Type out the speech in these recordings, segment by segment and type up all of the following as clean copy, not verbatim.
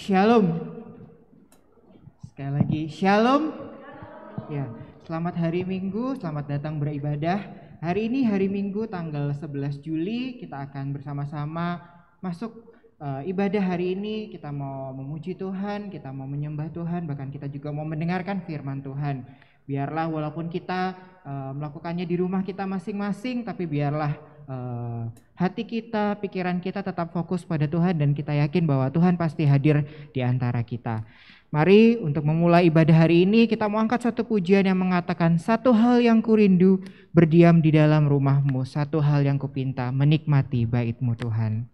Shalom. Sekali lagi, Shalom. Ya, selamat hari Minggu, selamat datang beribadah. Hari ini hari Minggu tanggal 11 Juli, kita akan bersama-sama masuk ibadah hari ini. Kita mau memuji Tuhan, kita mau menyembah Tuhan, bahkan kita juga mau mendengarkan firman Tuhan. Biarlah walaupun kita melakukannya di rumah kita masing-masing, tapi biarlah hati kita, pikiran kita tetap fokus pada Tuhan dan kita yakin bahwa Tuhan pasti hadir di antara kita. Mari untuk memulai ibadah hari ini kita mau angkat satu pujian yang mengatakan, satu hal yang kurindu berdiam di dalam rumahmu, satu hal yang kupinta menikmati bait-Mu Tuhan.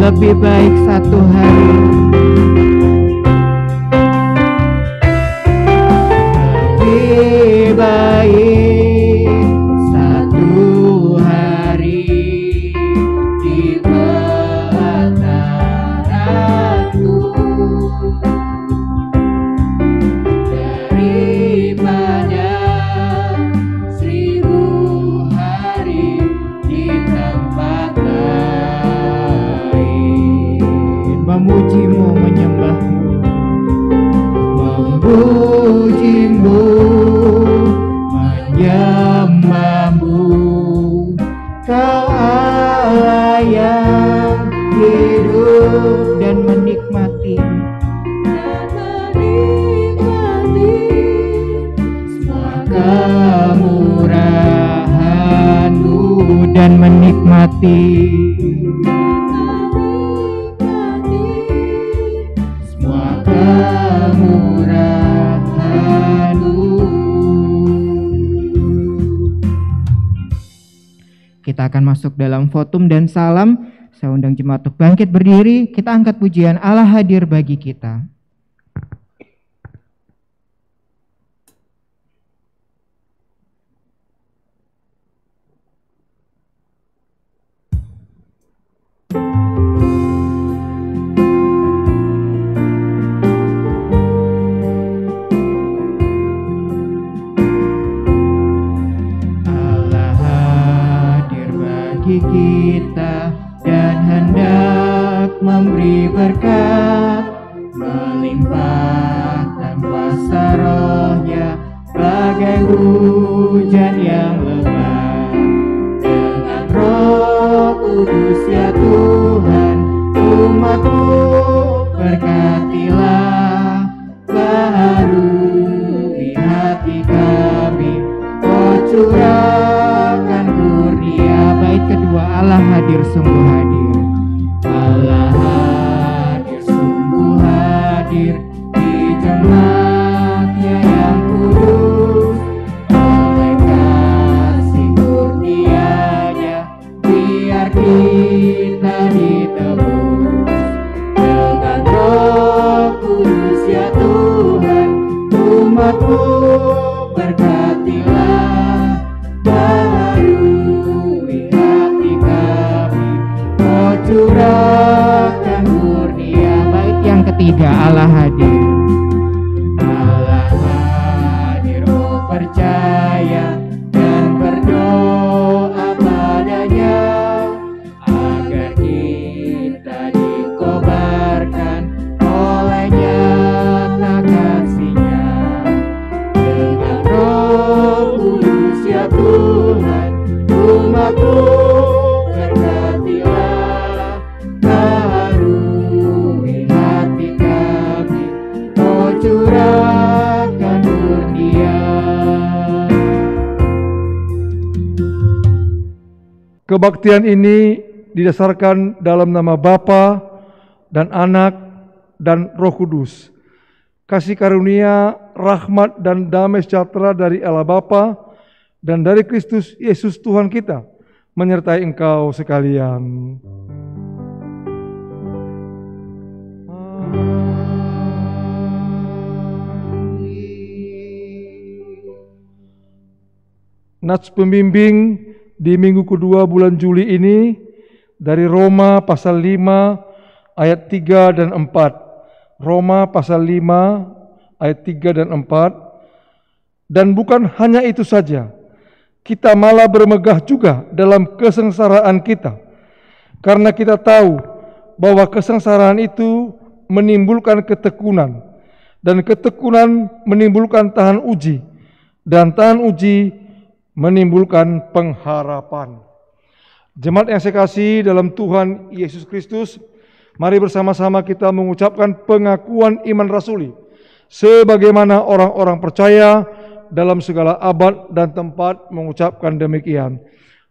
Lebih baik satu hari, lebih baik satu hari di pelataranmu daripada 1000 hari di tempat memuji-Mu, menyembah-Mu, memuji-Mu, menyembah-Mu, Kau Allah yang hidup dan menikmati semua kemurahan-Mu. Kita akan masuk dalam votum dan salam. Saya undang jemaat untuk bangkit berdiri. Kita angkat pujian Allah hadir bagi kita. Kita dan hendak memberi berkat, melimpahkan kuasa Roh-Nya bagai hujan yang lebat. Dengan Roh Kudus ya Tuhan, umat-Mu berkatilah, baharui hati kami, oh curahkan kurnia. Bait kedua, Allah hadir sungguh hadir. Allah hadir sungguh hadir di jemaat-Nya yang kudus. Oleh kasih kurnia-Nya biar kita ditebus. Dengan Roh Kudus ya Tuhan, umat-Mu berkatilah, baharui hati kami, oh curahkan kurnia. Bait yang ketiga, Allah hadir. Allah hadir, oh percaya dan berdoa padanya, agar kita dikobarkan oleh nyata kasih-Nya. Dengan Roh Kudus ya Tuhan, umat-Mu berkatilah, baharui hati kami, oh curahkan kurnia. Kebaktian ini didasarkan dalam nama Bapa dan Anak dan Roh Kudus. Kasih karunia, rahmat dan damai sejahtera dari Allah Bapa dan dari Kristus Yesus Tuhan kita menyertai engkau sekalian. Nats pembimbing di minggu kedua bulan Juli ini dari Roma pasal 5 ayat 3 dan 4. Roma pasal 5 ayat 3 dan 4. Dan bukan hanya itu saja, kita malah bermegah juga dalam kesengsaraan kita, karena kita tahu bahwa kesengsaraan itu menimbulkan ketekunan, dan ketekunan menimbulkan tahan uji, dan tahan uji menimbulkan pengharapan. Jemaat yang saya kasih dalam Tuhan Yesus Kristus, mari bersama-sama kita mengucapkan pengakuan iman rasuli sebagaimana orang-orang percaya dalam segala abad dan tempat mengucapkan demikian.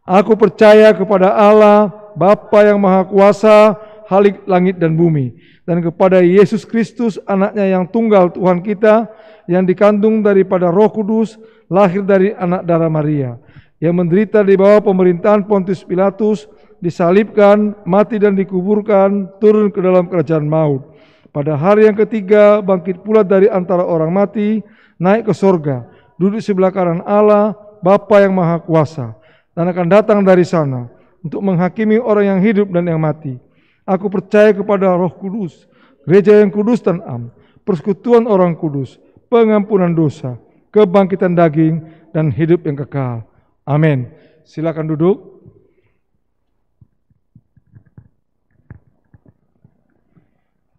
Aku percaya kepada Allah, Bapa yang Maha Kuasa, Khalik langit dan bumi, dan kepada Yesus Kristus, Anaknya yang tunggal Tuhan kita, yang dikandung daripada Roh Kudus, lahir dari anak darah Maria, yang menderita di bawah pemerintahan Pontius Pilatus, disalibkan, mati dan dikuburkan, turun ke dalam kerajaan maut. Pada hari yang ketiga bangkit pula dari antara orang mati, naik ke sorga, duduk sebelah kanan Allah, Bapa yang Maha Kuasa, dan akan datang dari sana untuk menghakimi orang yang hidup dan yang mati. Aku percaya kepada Roh Kudus, gereja yang kudus dan am, persekutuan orang kudus, pengampunan dosa, kebangkitan daging, dan hidup yang kekal. Amin. Silakan duduk.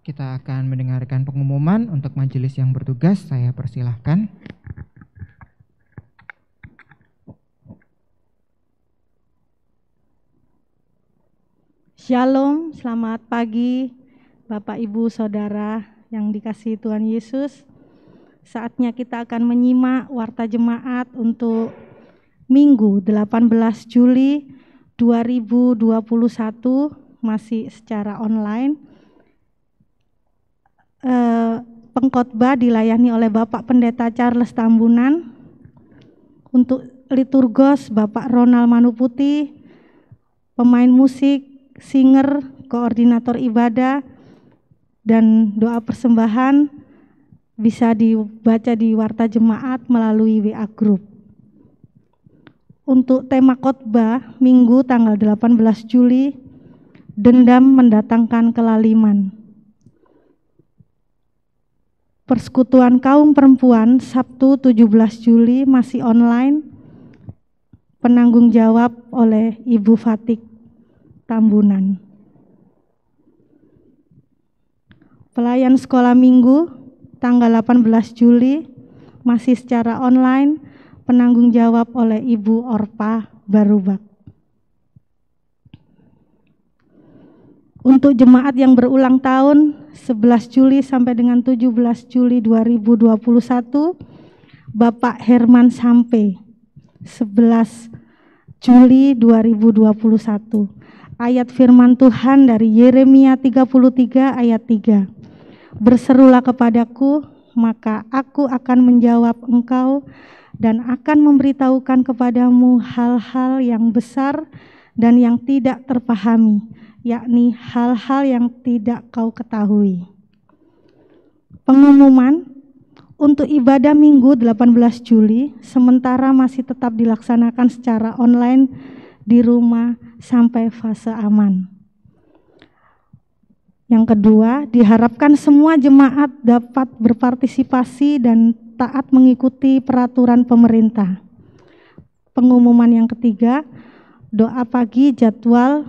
Kita akan mendengarkan pengumuman untuk majelis yang bertugas. Saya persilahkan. Shalom, selamat pagi Bapak Ibu Saudara yang dikasihi Tuhan Yesus. Saatnya kita akan menyimak warta jemaat untuk Minggu 18 Juli 2021 masih secara online. Pengkhotbah dilayani oleh Bapak Pendeta Charles Tambunan. Untuk liturgos Bapak Ronald Manuputi, pemain musik, singer, koordinator ibadah, dan doa persembahan bisa dibaca di Warta Jemaat melalui WA Group. Untuk tema khotbah Minggu tanggal 18 Juli, dendam mendatangkan kelaliman. Persekutuan kaum perempuan Sabtu 17 Juli masih online, penanggung jawab oleh Ibu Fatik Tambunan. Pelayan sekolah minggu tanggal 18 Juli masih secara online, penanggung jawab oleh Ibu Orpa Barubak. Untuk jemaat yang berulang tahun 11 Juli sampai dengan 17 Juli 2021, Bapak Herman Sampe 11 Juli 2021. Ayat firman Tuhan dari Yeremia 33 ayat 3. Berserulah kepadaku, maka aku akan menjawab engkau dan akan memberitahukan kepadamu hal-hal yang besar dan yang tidak terpahami, yakni hal-hal yang tidak kau ketahui. Pengumuman untuk ibadah Minggu 18 Juli sementara masih tetap dilaksanakan secara online di rumah sampai fase aman. Yang kedua, diharapkan semua jemaat dapat berpartisipasi dan taat mengikuti peraturan pemerintah. Pengumuman yang ketiga, doa pagi jadwal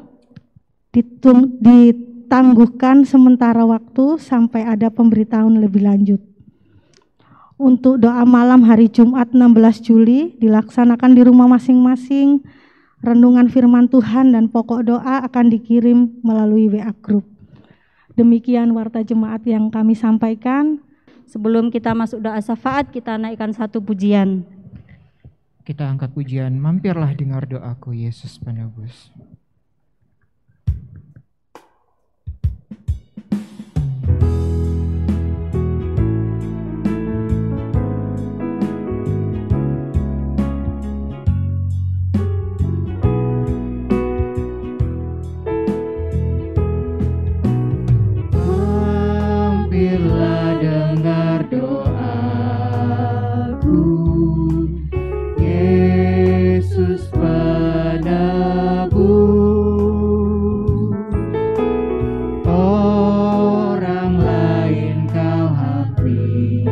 ditangguhkan sementara waktu sampai ada pemberitahuan lebih lanjut. Untuk doa malam hari Jumat 16 Juli dilaksanakan di rumah masing-masing. Renungan firman Tuhan dan pokok doa akan dikirim melalui WA Group. Demikian warta jemaat yang kami sampaikan. Sebelum kita masuk doa syafaat, kita naikkan satu pujian. Kita angkat pujian, mampirlah dengar doaku Yesus penebus. Mampirlah dengar doaku Yesus penebus. Orang lain kau hampiri,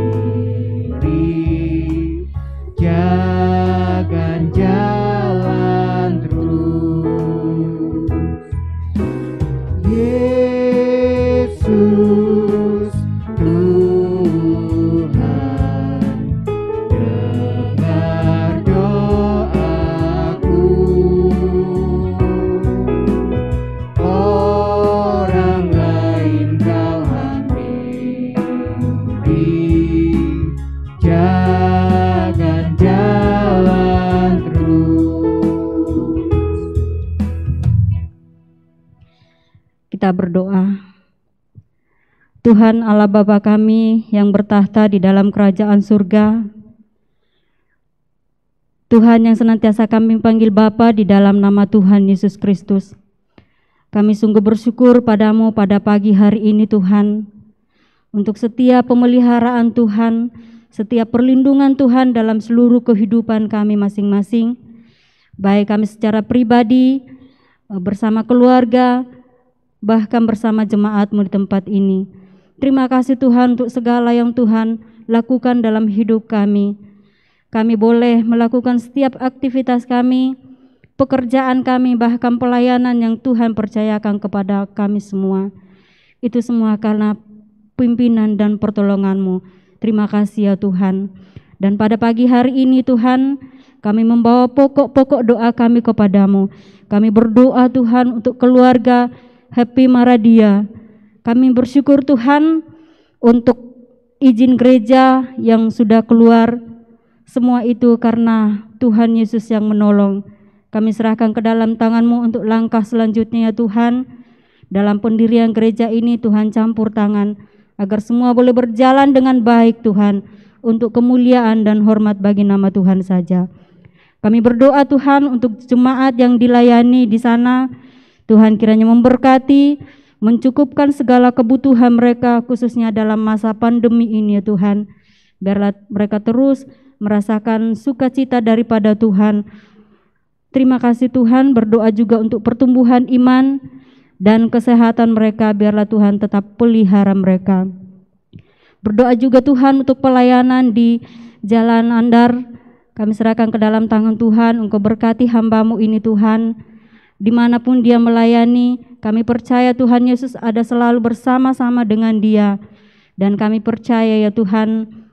jangan jalan terus. Yesus Tuhan, dengar doaku. Orang lain kau hampiri, jangan jalan terus. Kita berdoa. Tuhan Allah Bapa kami yang bertahta di dalam kerajaan surga, Tuhan yang senantiasa kami panggil Bapa di dalam nama Tuhan Yesus Kristus. Kami sungguh bersyukur padamu pada pagi hari ini Tuhan, untuk setiap pemeliharaan Tuhan, setiap perlindungan Tuhan dalam seluruh kehidupan kami masing-masing, baik kami secara pribadi, bersama keluarga, bahkan bersama jemaat-Mu di tempat ini. Terima kasih Tuhan untuk segala yang Tuhan lakukan dalam hidup kami. Kami boleh melakukan setiap aktivitas kami, pekerjaan kami, bahkan pelayanan yang Tuhan percayakan kepada kami semua. Itu semua karena pimpinan dan pertolongan-Mu. Terima kasih ya Tuhan. Dan pada pagi hari ini Tuhan, kami membawa pokok-pokok doa kami kepadamu. Kami berdoa Tuhan untuk keluarga Happy Maradia. Kami bersyukur Tuhan untuk izin gereja yang sudah keluar. Semua itu karena Tuhan Yesus yang menolong. Kami serahkan ke dalam tangan-Mu untuk langkah selanjutnya ya Tuhan. Dalam pendirian gereja ini Tuhan campur tangan, agar semua boleh berjalan dengan baik Tuhan, untuk kemuliaan dan hormat bagi nama Tuhan saja. Kami berdoa Tuhan untuk jemaat yang dilayani di sana, Tuhan kiranya memberkati, mencukupkan segala kebutuhan mereka, khususnya dalam masa pandemi ini ya Tuhan. Biarlah mereka terus merasakan sukacita daripada Tuhan. Terima kasih Tuhan, berdoa juga untuk pertumbuhan iman dan kesehatan mereka, biarlah Tuhan tetap pelihara mereka. Berdoa juga Tuhan untuk pelayanan di Jalan Andar, kami serahkan ke dalam tangan Tuhan. Engkau berkati hamba-Mu ini Tuhan, dimanapun dia melayani, kami percaya Tuhan Yesus ada selalu bersama-sama dengan dia, dan kami percaya ya Tuhan,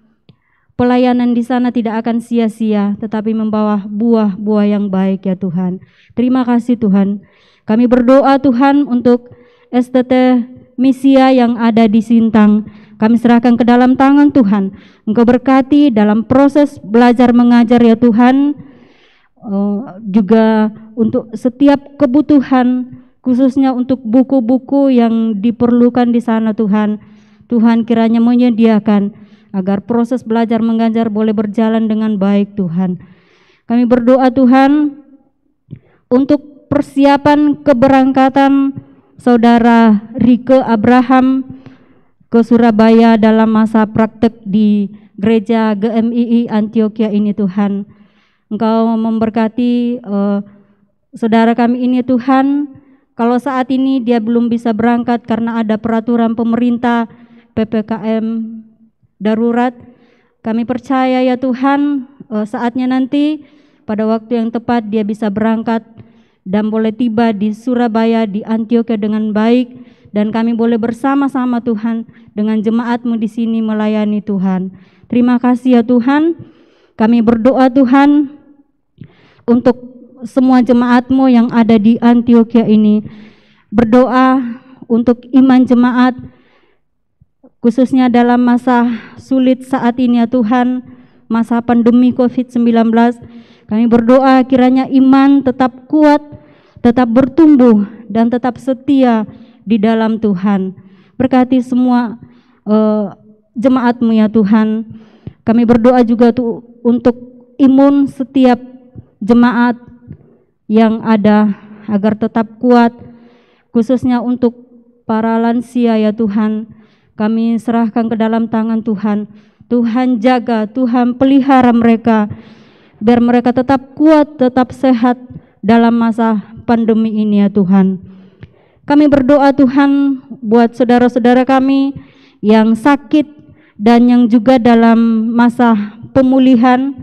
pelayanan di sana tidak akan sia-sia, tetapi membawa buah-buah yang baik ya Tuhan. Terima kasih Tuhan. Kami berdoa Tuhan untuk STT Misia yang ada di Sintang. Kami serahkan ke dalam tangan Tuhan. Engkau berkati dalam proses belajar mengajar ya Tuhan. Juga untuk setiap kebutuhan, khususnya untuk buku-buku yang diperlukan di sana Tuhan. Tuhan kiranya menyediakan agar proses belajar mengajar boleh berjalan dengan baik Tuhan. Kami berdoa Tuhan untuk persiapan keberangkatan Saudara Rike Abraham ke Surabaya dalam masa praktek di gereja GMII Antioquia ini Tuhan. Engkau memberkati saudara kami ini Tuhan. Kalau saat ini dia belum bisa berangkat karena ada peraturan pemerintah PPKM darurat, kami percaya ya Tuhan, saatnya nanti pada waktu yang tepat dia bisa berangkat dan boleh tiba di Surabaya, di Antioquia dengan baik, dan kami boleh bersama-sama Tuhan dengan jemaat-Mu di sini melayani Tuhan. Terima kasih ya Tuhan. Kami berdoa Tuhan untuk semua jemaat-Mu yang ada di Antioquia ini. Berdoa untuk iman jemaat, khususnya dalam masa sulit saat ini ya Tuhan, masa pandemi COVID-19, kami berdoa kiranya iman tetap kuat, tetap bertumbuh, dan tetap setia di dalam Tuhan. Berkati semua jemaat-Mu ya Tuhan. Kami berdoa juga untuk imun setiap jemaat yang ada agar tetap kuat, khususnya untuk para lansia ya Tuhan. Kami serahkan ke dalam tangan Tuhan. Tuhan jaga, Tuhan pelihara mereka, biar mereka tetap kuat, tetap sehat dalam masa pandemi ini ya Tuhan. Kami berdoa Tuhan buat saudara-saudara kami yang sakit dan yang juga dalam masa pemulihan.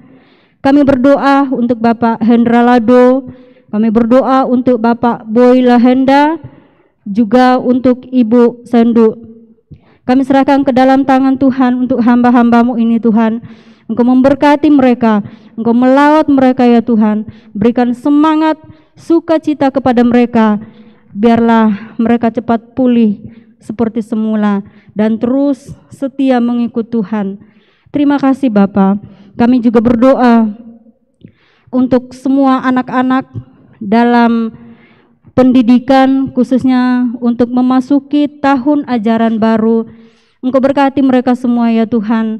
Kami berdoa untuk Bapak Hendra Lado, kami berdoa untuk Bapak Boy Lahenda, juga untuk Ibu Sendu. Kami serahkan ke dalam tangan Tuhan untuk hamba-hamba-Mu ini Tuhan. Engkau memberkati mereka, Engkau melawat mereka ya Tuhan. Berikan semangat, sukacita kepada mereka. Biarlah mereka cepat pulih seperti semula dan terus setia mengikut Tuhan. Terima kasih Bapa. Kami juga berdoa untuk semua anak-anak dalam pendidikan, khususnya untuk memasuki tahun ajaran baru. Engkau berkati mereka semua ya Tuhan.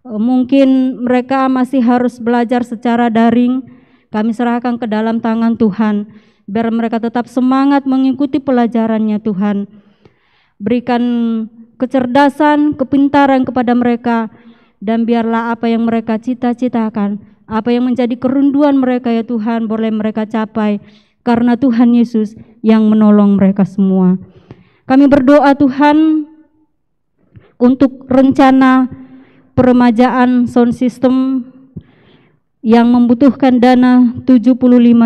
Mungkin mereka masih harus belajar secara daring. Kami serahkan ke dalam tangan Tuhan, biar mereka tetap semangat mengikuti pelajarannya Tuhan. Berikan kecerdasan, kepintaran kepada mereka, dan biarlah apa yang mereka cita-citakan, apa yang menjadi kerinduan mereka ya Tuhan, boleh mereka capai, karena Tuhan Yesus yang menolong mereka semua. Kami berdoa Tuhan untuk rencana peremajaan sound system yang membutuhkan dana 75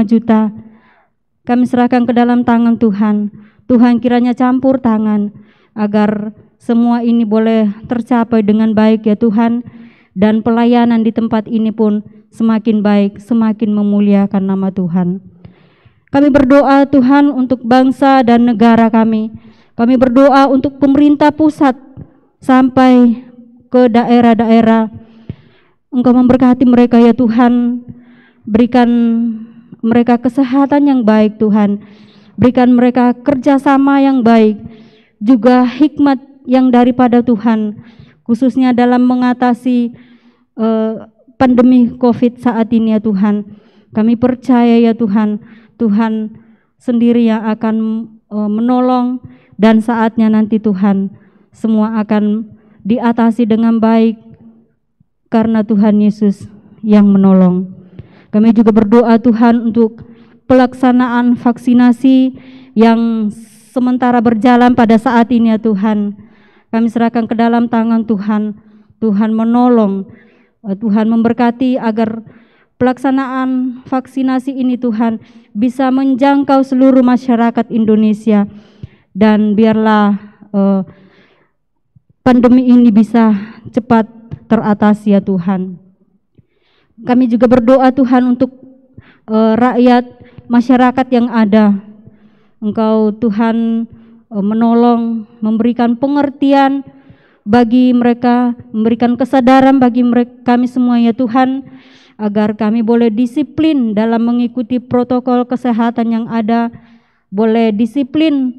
juta. Kami serahkan ke dalam tangan Tuhan. Tuhan kiranya campur tangan agar semua ini boleh tercapai dengan baik ya Tuhan, dan pelayanan di tempat ini pun semakin baik, semakin memuliakan nama Tuhan. Kami berdoa Tuhan untuk bangsa dan negara kami. Kami berdoa untuk pemerintah pusat sampai ke daerah-daerah. Engkau memberkati mereka ya Tuhan. Berikan mereka kesehatan yang baik Tuhan. Berikan mereka kerjasama yang baik, juga hikmat yang daripada Tuhan, khususnya dalam mengatasi pandemi COVID saat ini ya Tuhan. Kami percaya ya Tuhan, Tuhan sendiri yang akan menolong, dan saatnya nanti Tuhan semua akan diatasi dengan baik karena Tuhan Yesus yang menolong. Kami juga berdoa Tuhan untuk pelaksanaan vaksinasi yang sementara berjalan pada saat ini ya Tuhan. Kami serahkan ke dalam tangan Tuhan. Tuhan menolong, Tuhan memberkati agar pelaksanaan vaksinasi ini Tuhan bisa menjangkau seluruh masyarakat Indonesia, dan biarlah pandemi ini bisa cepat teratasi ya Tuhan. Kami juga berdoa Tuhan untuk rakyat masyarakat yang ada. Engkau Tuhan menolong, memberikan pengertian bagi mereka, memberikan kesadaran bagi kami semua ya Tuhan, agar kami boleh disiplin dalam mengikuti protokol kesehatan yang ada, boleh disiplin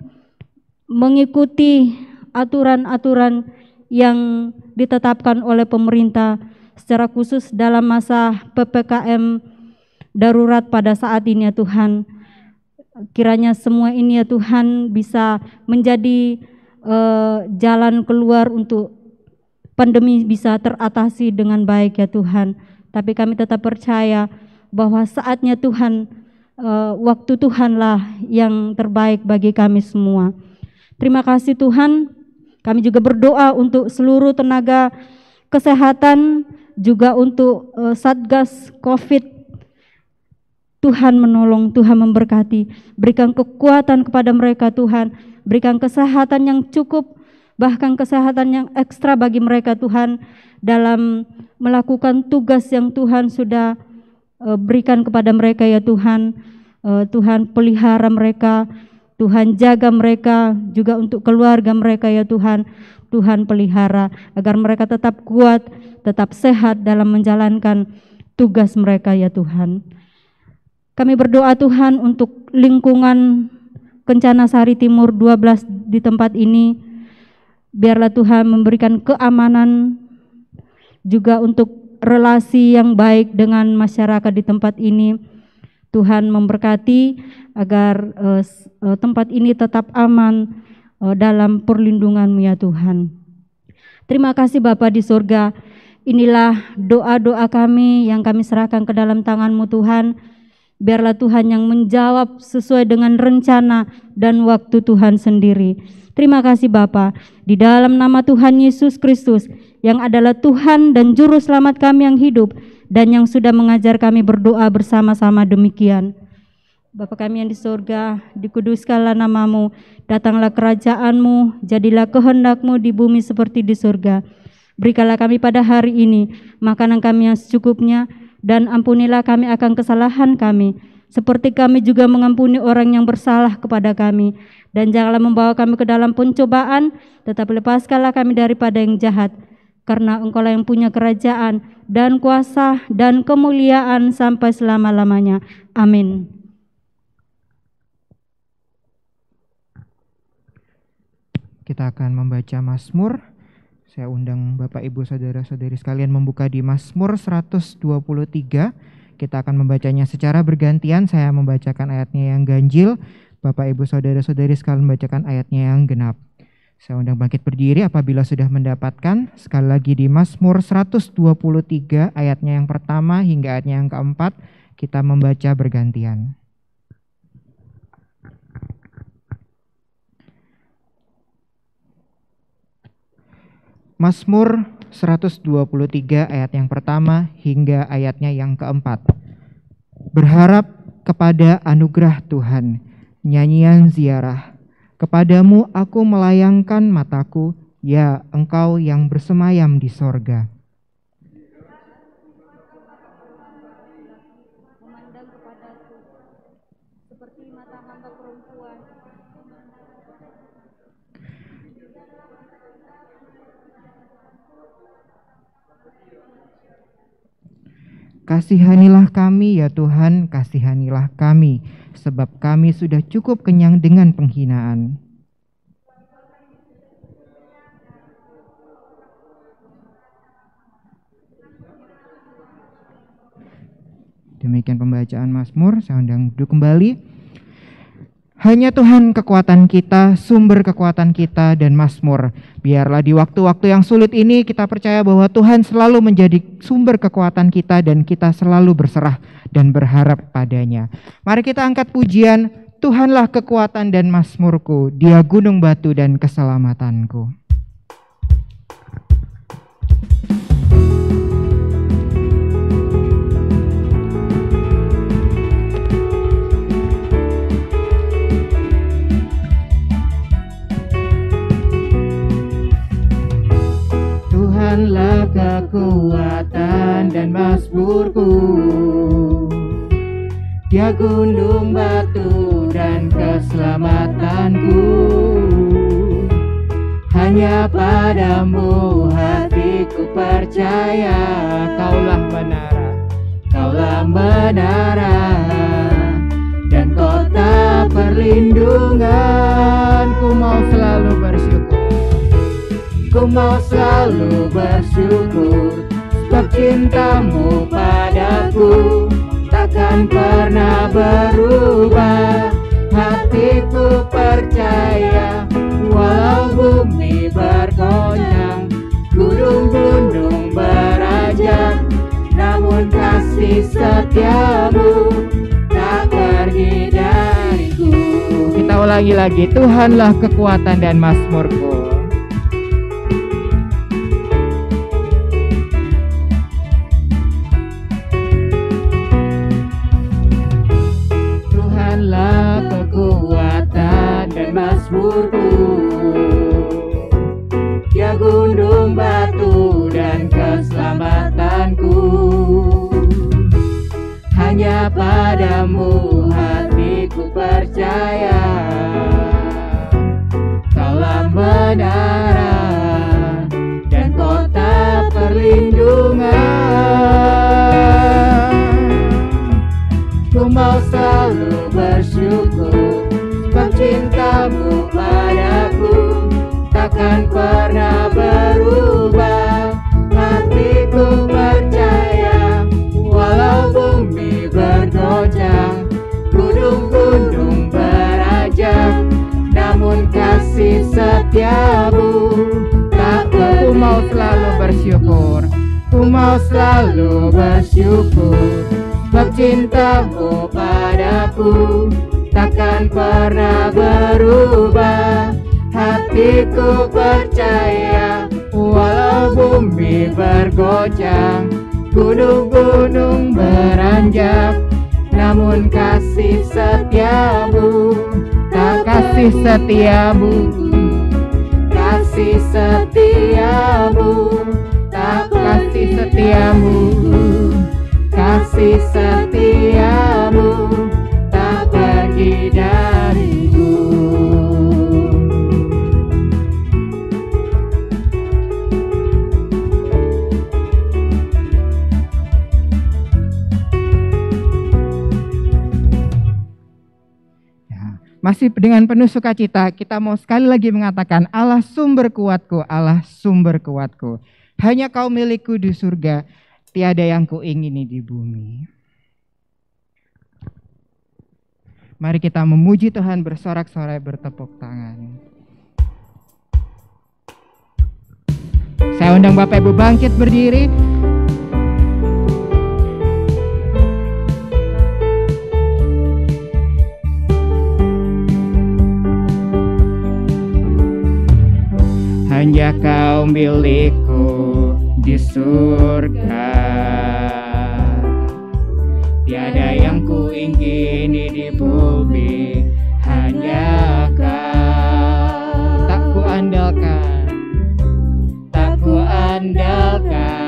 mengikuti aturan-aturan yang ditetapkan oleh pemerintah, secara khusus dalam masa PPKM darurat pada saat ini ya Tuhan. Kiranya semua ini ya Tuhan bisa menjadi jalan keluar untuk pandemi bisa teratasi dengan baik ya Tuhan. Tapi kami tetap percaya bahwa saatnya Tuhan, waktu Tuhanlah yang terbaik bagi kami semua. Terima kasih Tuhan. Kami juga berdoa untuk seluruh tenaga kesehatan, juga untuk Satgas COVID. Tuhan menolong, Tuhan memberkati, berikan kekuatan kepada mereka Tuhan, berikan kesehatan yang cukup, bahkan kesehatan yang ekstra bagi mereka Tuhan, dalam melakukan tugas yang Tuhan sudah berikan kepada mereka ya Tuhan. Tuhan pelihara mereka, Tuhan jaga mereka, juga untuk keluarga mereka ya Tuhan. Tuhan pelihara agar mereka tetap kuat, tetap sehat dalam menjalankan tugas mereka ya Tuhan. Kami berdoa Tuhan untuk lingkungan Kencana Sari Timur 12 di tempat ini. Biarlah Tuhan memberikan keamanan, juga untuk relasi yang baik dengan masyarakat di tempat ini. Tuhan memberkati agar tempat ini tetap aman dalam perlindungan-Mu ya Tuhan. Terima kasih Bapa di surga. Inilah doa-doa kami yang kami serahkan ke dalam tangan-Mu Tuhan. Biarlah Tuhan yang menjawab sesuai dengan rencana dan waktu Tuhan sendiri. Terima kasih Bapa, di dalam nama Tuhan Yesus Kristus yang adalah Tuhan dan Juru Selamat kami yang hidup, dan yang sudah mengajar kami berdoa bersama-sama demikian. Bapa kami yang di surga, dikuduskanlah nama-Mu, datanglah kerajaan-Mu, jadilah kehendak-Mu di bumi seperti di surga. Berikanlah kami pada hari ini makanan kami yang secukupnya, dan ampunilah kami akan kesalahan kami, seperti kami juga mengampuni orang yang bersalah kepada kami. Dan janganlah membawa kami ke dalam pencobaan, tetapi lepaskanlah kami daripada yang jahat. Karena Engkau-lah yang punya kerajaan dan kuasa dan kemuliaan sampai selama-lamanya. Amin. Kita akan membaca Mazmur. Saya undang Bapak Ibu Saudara-saudari sekalian membuka di Mazmur 123. Kita akan membacanya secara bergantian. Saya membacakan ayatnya yang ganjil, Bapak Ibu Saudara-saudari sekalian membacakan ayatnya yang genap. Saya undang bangkit berdiri apabila sudah mendapatkan. Sekali lagi di Mazmur 123 ayatnya yang pertama hingga ayatnya yang keempat, kita membaca bergantian. Mazmur 123 ayat yang pertama hingga ayatnya yang keempat. Berharap kepada anugerah Tuhan, nyanyian ziarah. Kepadamu aku melayangkan mataku, ya Engkau yang bersemayam di sorga. Memandang kepadaku seperti mata hamba perempuan. Kasihanilah kami ya Tuhan, kasihanilah kami, sebab kami sudah cukup kenyang dengan penghinaan. Demikian pembacaan Mazmur, saya undang duduk kembali. Hanya Tuhan kekuatan kita, sumber kekuatan kita, dan Mazmur. Biarlah di waktu-waktu yang sulit ini kita percaya bahwa Tuhan selalu menjadi sumber kekuatan kita dan kita selalu berserah dan berharap padanya. Mari kita angkat pujian, Tuhanlah kekuatan dan Mazmurku, Dia gunung batu dan keselamatanku. Tuhanlah kekuatan dan Mazmurku, Dia gunung batu dan keselamatanku. Hanya padamu hatiku percaya, Kaulah menara, Kaulah menara dan kota perlindungan. Ku mau selalu bersyukur, ku mau selalu bersyukur, sebab cintamu padaku takkan pernah berubah. Hatiku percaya, walau bumi bergoncang, gunung-gunung beranjak, namun kasih setiamu tak pergi dariku. Kita ulangi lagi, Tuhanlah kekuatan dan Mazmurku. Mazmurku, Dia gunung batu dan keselamatanku. Hanya padamu hatiku percaya, Kaulah menara dan kota perlindungan. Ku mau selalu bersyukur, sebab cintamu padaku takkan pernah berubah. Hatiku percaya, walau bumi bergoncang, gunung-gunung beranjak, namun kasih setiamu tak pergi. Ku mau selalu bersyukur, ku mau selalu bersyukur, sebab cintamu padaku takkan pernah berubah. Hatiku percaya, walau bumi bergoncang, gunung-gunung beranjak, namun kasih setiamu, tak kasih setiamu, kasih setiamu, tak kasih setiamu, kasih setiamu tak pergi dariku. Masih dengan penuh sukacita, kita mau sekali lagi mengatakan, Allah sumber kuatku, Allah sumber kuatku. Hanya Kau milikku di surga, tiada yang kuingini di bumi. Mari kita memuji Tuhan bersorak-sorai, bertepuk tangan. Saya undang Bapak Ibu bangkit berdiri. Hanya Kau milikku di surga, tiada yang kuingini di bumi, hanya Kau. Tak kuandalkan, tak kuandalkan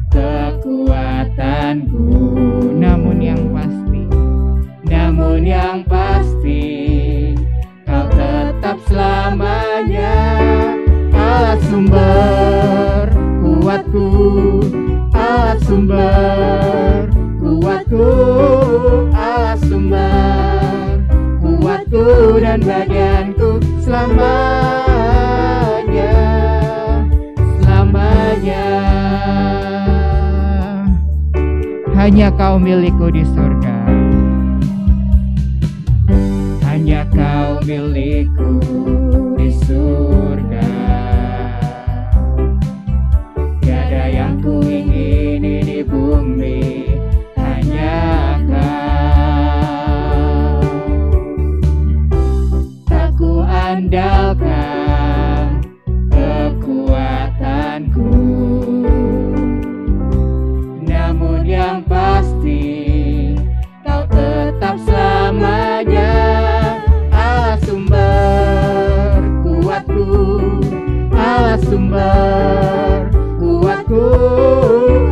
kekuatanku, namun yang pasti Kau tetap selamanya. Allah sumber kuatku, Allah sumber kuatku, Allah sumber kuatku dan bagianku selamanya, selamanya. Hanya Kau milikku di surga, hanya Kau milikku di surga. Tiada yang ku ingini di bumi, hanya Kau. Tak ku andalkan kekuatanku, namun yang pasti Kau tetap selamanya, Allah sumber kuatku, Allah sumber kuatku,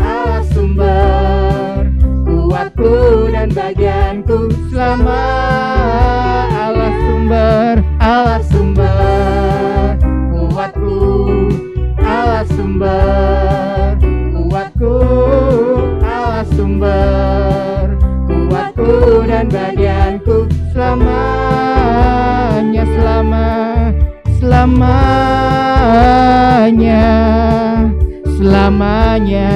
Allah sumber kuatku dan bagianku selama. Allah sumber, Allah sumber kuatku, Allah sumber kuatku, Allah sumber kuatku dan bagianku selamanya, selamanya, selamanya.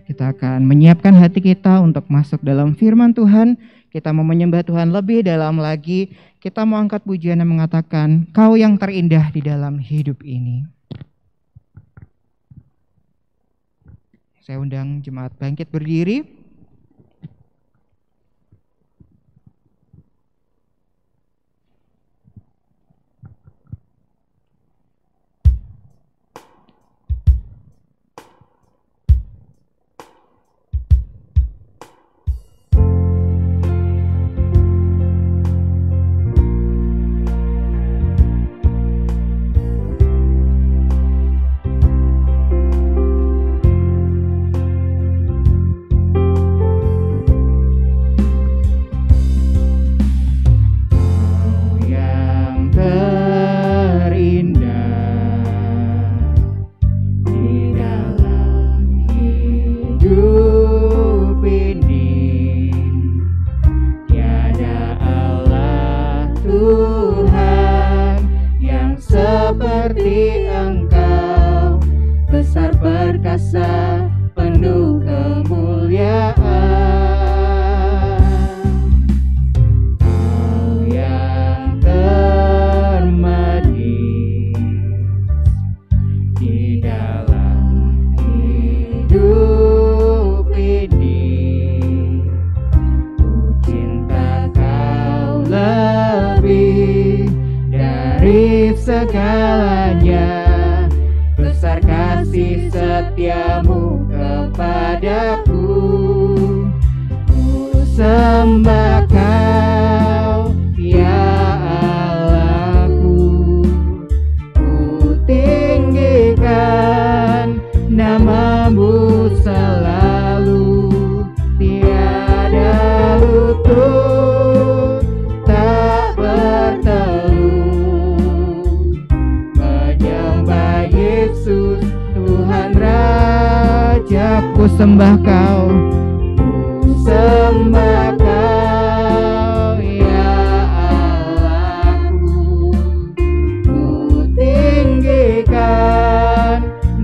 Kita akan menyiapkan hati kita untuk masuk dalam firman Tuhan. Kita mau menyembah Tuhan lebih dalam lagi. Kita mau angkat pujian yang mengatakan, Kau yang terindah di dalam hidup ini. Saya undang jemaat bangkit berdiri. Sembah Kau, sembah Kau ya Allahku, ku tinggikan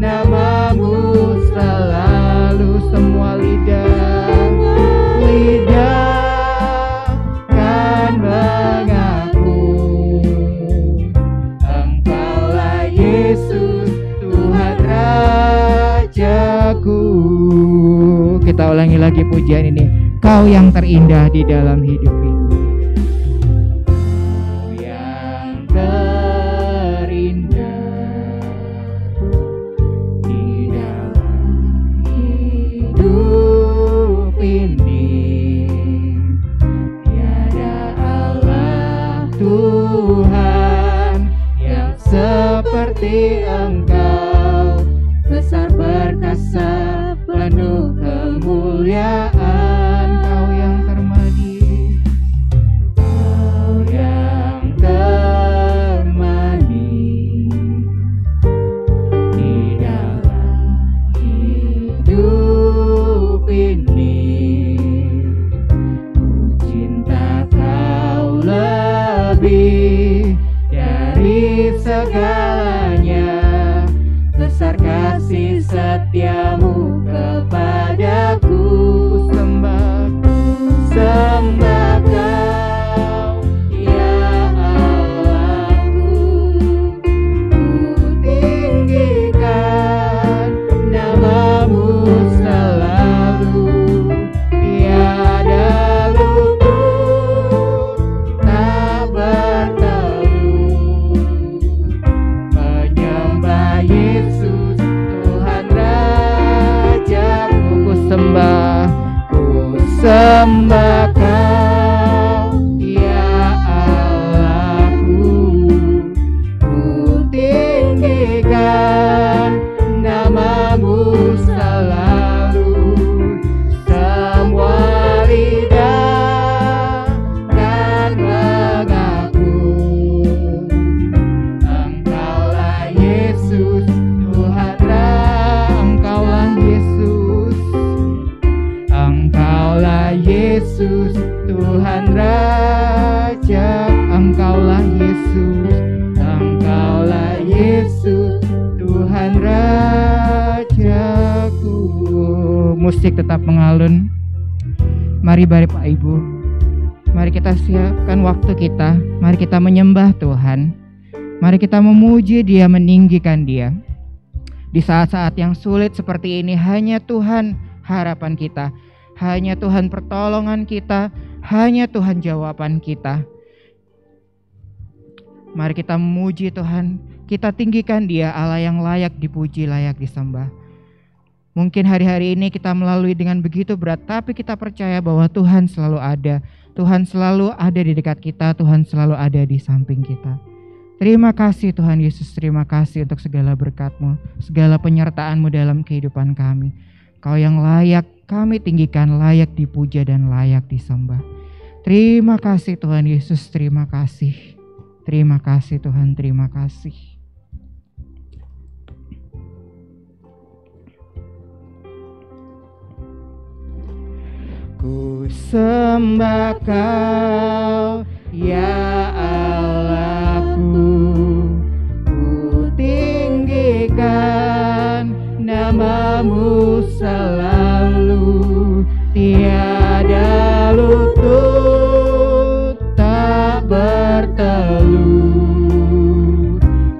namamu selalu. Semua lidah kan mengaku Engkaulah Yesus Tuhan Rajaku. Kita ulangi lagi pujian ini. Kau yang terindah di dalam hidup ini. Kau yang terindah di dalam hidup ini. Tiada Allah Tuhan yang seperti Engkau, besar perkasa penuh kemuliaan. Kau yang termadi, Kau yang termadi sembah, ku sembah Kau, ya Allahku. Ku tinggikan nama-Mu selalu, semua lidah kan mengaku, Engkaulah Yesus, Tuhanlah, Engkaulah Yesus, Engkaulah Yesus, Tuhan Raja, Engkaulah Yesus, Engkaulah Yesus, Tuhan Rajaku. Musik tetap mengalun. Mari Bapak Ibu, mari kita siapkan waktu kita, mari kita menyembah Tuhan, mari kita memuji Dia, meninggikan Dia. Di saat-saat yang sulit seperti ini, hanya Tuhan harapan kita, hanya Tuhan pertolongan kita, hanya Tuhan jawaban kita. Mari kita memuji Tuhan, kita tinggikan Dia, Allah yang layak dipuji, layak disembah. Mungkin hari-hari ini kita melalui dengan begitu berat, tapi kita percaya bahwa Tuhan selalu ada. Tuhan selalu ada di dekat kita, Tuhan selalu ada di samping kita. Terima kasih Tuhan Yesus, terima kasih untuk segala berkat-Mu, segala penyertaan-Mu dalam kehidupan kami. Kau yang layak kami tinggikan, layak dipuja dan layak disembah. Terima kasih Tuhan Yesus, terima kasih. Terima kasih Tuhan, terima kasih. Ku sembah Kau, ya Allahku. Ku tinggikan nama-Mu selalu, tiada lutut tak bertelut,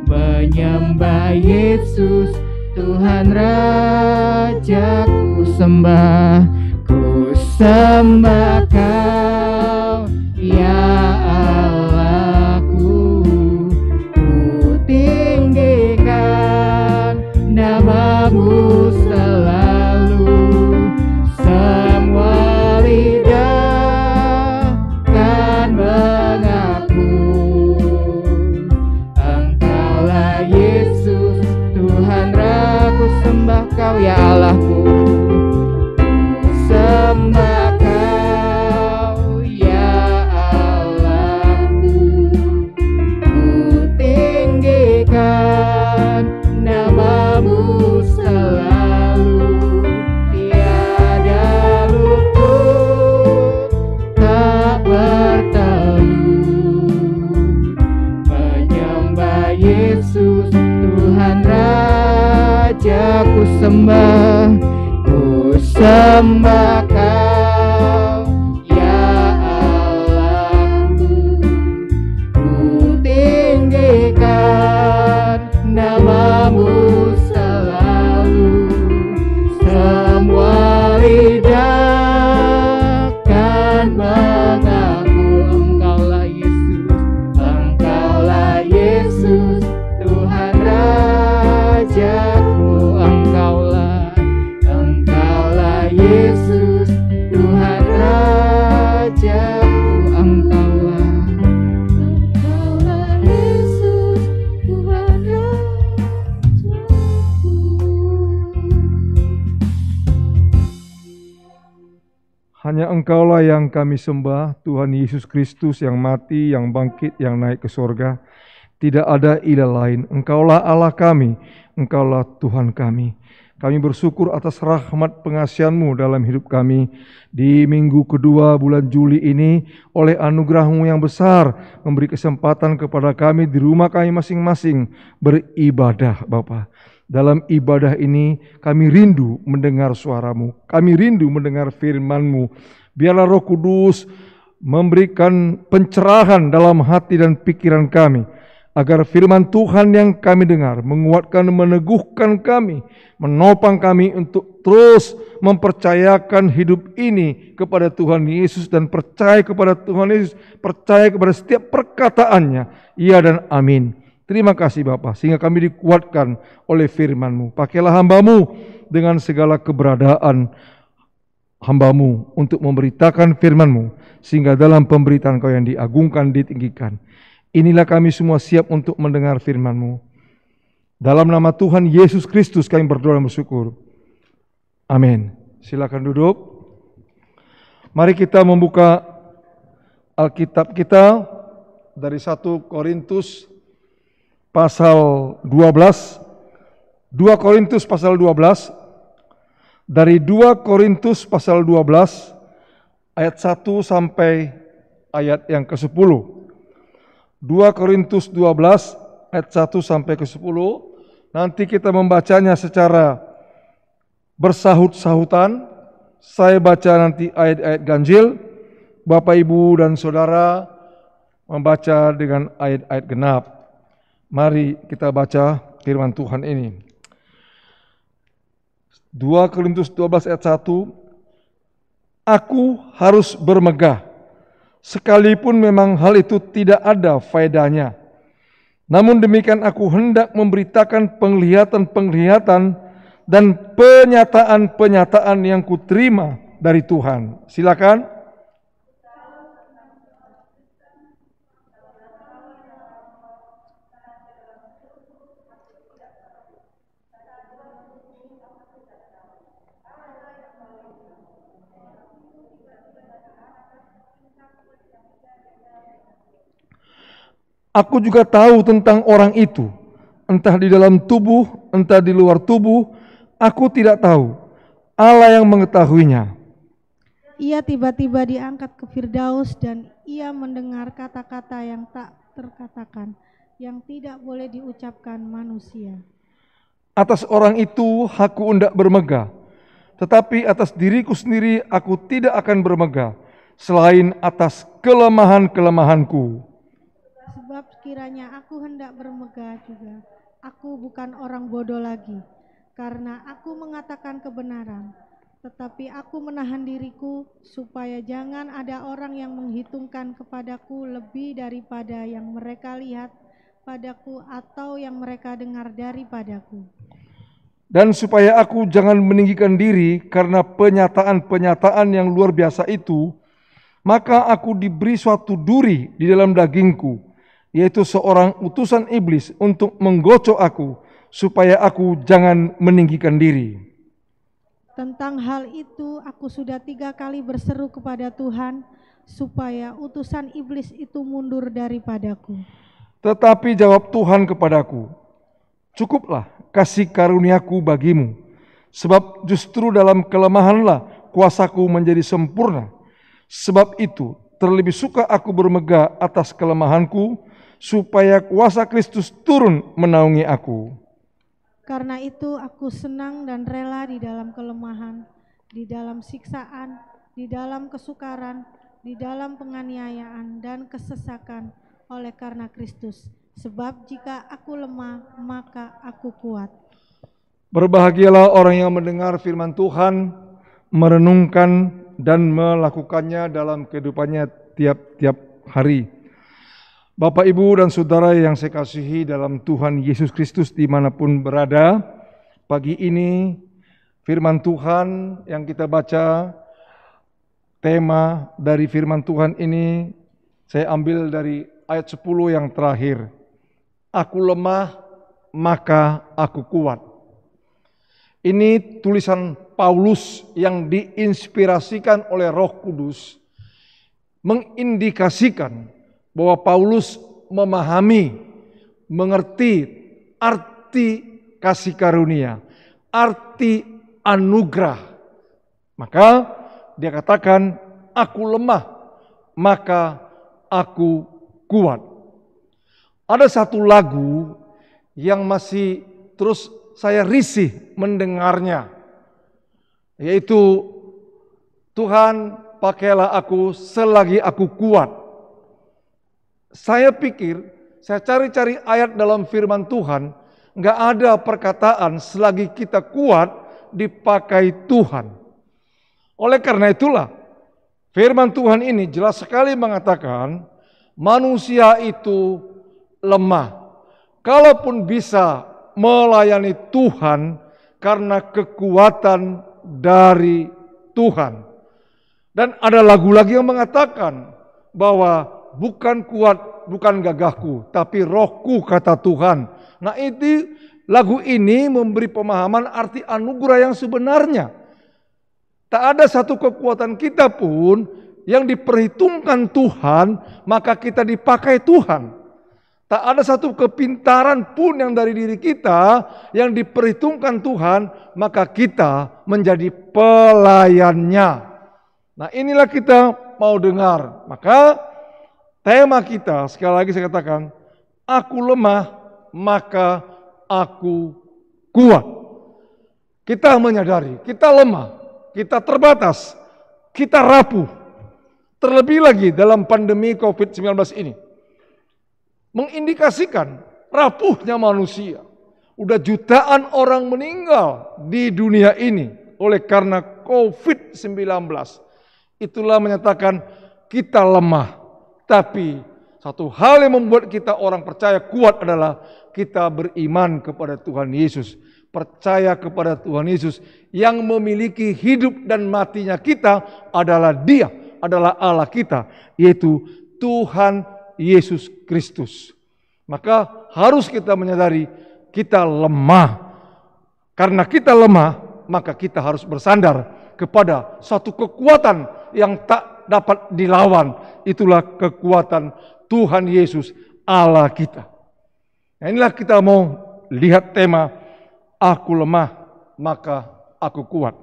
menyembah Yesus, Tuhan Raja. Ku sembah, ku sembah Kau, ya Allahku. Ku tinggikan nama-Mu selalu, semua lidah kan mengaku, Engkaulah Yesus, Tuhan Raja. Ku sembah Kau, ya Allahku. Sembah Kau, ya Allahku. Ku tinggikan nama-Mu selalu, tiada lutut tak bertelut, menyembah Yesus, Tuhan Raja. Ku sembah, ku sembah Kau, ya Allahku. Ku tinggikan nama-Mu selalu, semua lidah kan mengaku, Engkaulah Yesus, Engkaulah Yesus, Tuhan Rajaku. Engkaulah Yesus, Tuhan Rajaku. Engkaulah Yesus, Tuhan Rajaku. Hanya Engkaulah yang kami sembah, Tuhan Yesus Kristus yang mati, yang bangkit, yang naik ke sorga. Tidak ada ilah lain. Engkaulah Allah kami, Engkaulah Tuhan kami. Kami bersyukur atas rahmat pengasihan-Mu dalam hidup kami di minggu kedua bulan Juli ini. Oleh anugerah-Mu yang besar, memberi kesempatan kepada kami di rumah kami masing-masing beribadah, Bapa. Dalam ibadah ini kami rindu mendengar suara-Mu, kami rindu mendengar firman-Mu. Biarlah Roh Kudus memberikan pencerahan dalam hati dan pikiran kami, agar firman Tuhan yang kami dengar menguatkan, meneguhkan kami, menopang kami untuk terus mempercayakan hidup ini kepada Tuhan Yesus dan percaya kepada Tuhan Yesus, percaya kepada setiap perkataannya, ya dan amin. Terima kasih Bapa, sehingga kami dikuatkan oleh firman-Mu. Pakailah hamba-Mu dengan segala keberadaan, hamba-Mu untuk memberitakan firman-Mu, sehingga dalam pemberitaan Kau yang diagungkan, ditinggikan. Inilah kami semua siap untuk mendengar firman-Mu. Dalam nama Tuhan Yesus Kristus kami berdoa dan bersyukur. Amin. Silakan duduk. Mari kita membuka Alkitab kita dari 1 Korintus pasal 12. 2 Korintus pasal 12. Dari 2 Korintus pasal 12 ayat 1 sampai ayat yang ke-10. 2 Korintus 12 ayat 1 sampai ke-10. Nanti kita membacanya secara bersahut-sahutan. Saya baca nanti ayat-ayat ganjil, Bapak, Ibu, dan Saudara membaca dengan ayat-ayat genap. Mari kita baca firman Tuhan ini. 2 Korintus 12 ayat 1. Aku harus bermegah, sekalipun memang hal itu tidak ada faedahnya. Namun demikian aku hendak memberitakan penglihatan-penglihatan dan penyataan-penyataan yang kuterima dari Tuhan. Silakan. Aku juga tahu tentang orang itu, entah di dalam tubuh, entah di luar tubuh, aku tidak tahu. Allah yang mengetahuinya. Ia tiba-tiba diangkat ke Firdaus dan ia mendengar kata-kata yang tak terkatakan, yang tidak boleh diucapkan manusia. Atas orang itu aku hendak bermegah, tetapi atas diriku sendiri aku tidak akan bermegah, selain atas kelemahan-kelemahanku. Sebab sekiranya aku hendak bermegah juga, aku bukan orang bodoh lagi, karena aku mengatakan kebenaran. Tetapi aku menahan diriku, supaya jangan ada orang yang menghitungkan kepadaku lebih daripada yang mereka lihat padaku atau yang mereka dengar daripadaku. Dan supaya aku jangan meninggikan diri karena penyataan-penyataan yang luar biasa itu, maka aku diberi suatu duri di dalam dagingku, yaitu seorang utusan iblis untuk menggocok aku, supaya aku jangan meninggikan diri. Tentang hal itu aku sudah 3 kali berseru kepada Tuhan, supaya utusan iblis itu mundur daripadaku. Tetapi jawab Tuhan kepadaku, cukuplah kasih karuniaku bagimu, sebab justru dalam kelemahanlah kuasaku menjadi sempurna. Sebab itu terlebih suka aku bermegah atas kelemahanku, supaya kuasa Kristus turun menaungi aku. Karena itu aku senang dan rela di dalam kelemahan, di dalam siksaan, di dalam kesukaran, di dalam penganiayaan dan kesesakan oleh karena Kristus. Sebab jika aku lemah, maka aku kuat. Berbahagialah orang yang mendengar firman Tuhan, merenungkan dan melakukannya dalam kehidupannya tiap-tiap hari. Bapak, Ibu, dan Saudara yang saya kasihi dalam Tuhan Yesus Kristus dimanapun berada, pagi ini firman Tuhan yang kita baca, tema dari firman Tuhan ini saya ambil dari ayat 10 yang terakhir. Aku lemah, maka aku kuat. Ini tulisan Paulus yang diinspirasikan oleh Roh Kudus, mengindikasikan bahwa Paulus memahami, mengerti arti kasih karunia, arti anugerah. Maka dia katakan, aku lemah, maka aku kuat. Ada satu lagu yang masih terus saya risih mendengarnya, yaitu Tuhan pakailah aku selagi aku kuat. Saya pikir, saya cari-cari ayat dalam firman Tuhan, nggak ada perkataan selagi kita kuat dipakai Tuhan. Oleh karena itulah, firman Tuhan ini jelas sekali mengatakan, manusia itu lemah. Kalaupun bisa melayani Tuhan karena kekuatan dari Tuhan. Dan ada lagu lagi yang mengatakan bahwa bukan kuat, bukan gagahku, tapi rohku, kata Tuhan. Nah, itu lagu ini memberi pemahaman arti anugerah yang sebenarnya. Tak ada satu kekuatan kita pun yang diperhitungkan Tuhan, maka kita dipakai Tuhan. Tak ada satu kepintaran pun yang dari diri kita yang diperhitungkan Tuhan, maka kita menjadi pelayannya. Nah, inilah kita mau dengar. Maka tema kita, sekali lagi saya katakan, aku lemah, maka aku kuat. Kita menyadari, kita lemah, kita terbatas, kita rapuh. Terlebih lagi dalam pandemi COVID-19 ini. Mengindikasikan rapuhnya manusia. Udah jutaan orang meninggal di dunia ini oleh karena COVID-19. Itulah menyatakan kita lemah. Tapi satu hal yang membuat kita orang percaya kuat adalah kita beriman kepada Tuhan Yesus. Percaya kepada Tuhan Yesus yang memiliki hidup dan matinya kita adalah Dia, adalah Allah kita, yaitu Tuhan Yesus Kristus. Maka harus kita menyadari kita lemah. Karena kita lemah, maka kita harus bersandar kepada satu kekuatan yang tak dapat dilawan. Itulah kekuatan Tuhan Yesus Allah kita. Nah, inilah kita mau lihat tema aku lemah maka aku kuat.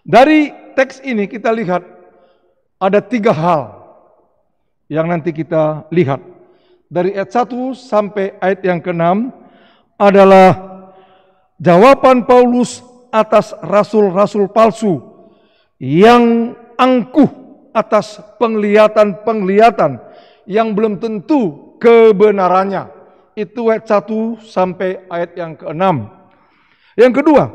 Dari teks ini kita lihat ada 3 hal yang nanti kita lihat. Dari ayat 1 sampai ayat yang ke-6 adalah jawaban Paulus atas rasul-rasul palsu yang angkuh atas penglihatan-penglihatan yang belum tentu kebenarannya. Itu ayat 1 sampai ayat yang ke-6. Yang kedua,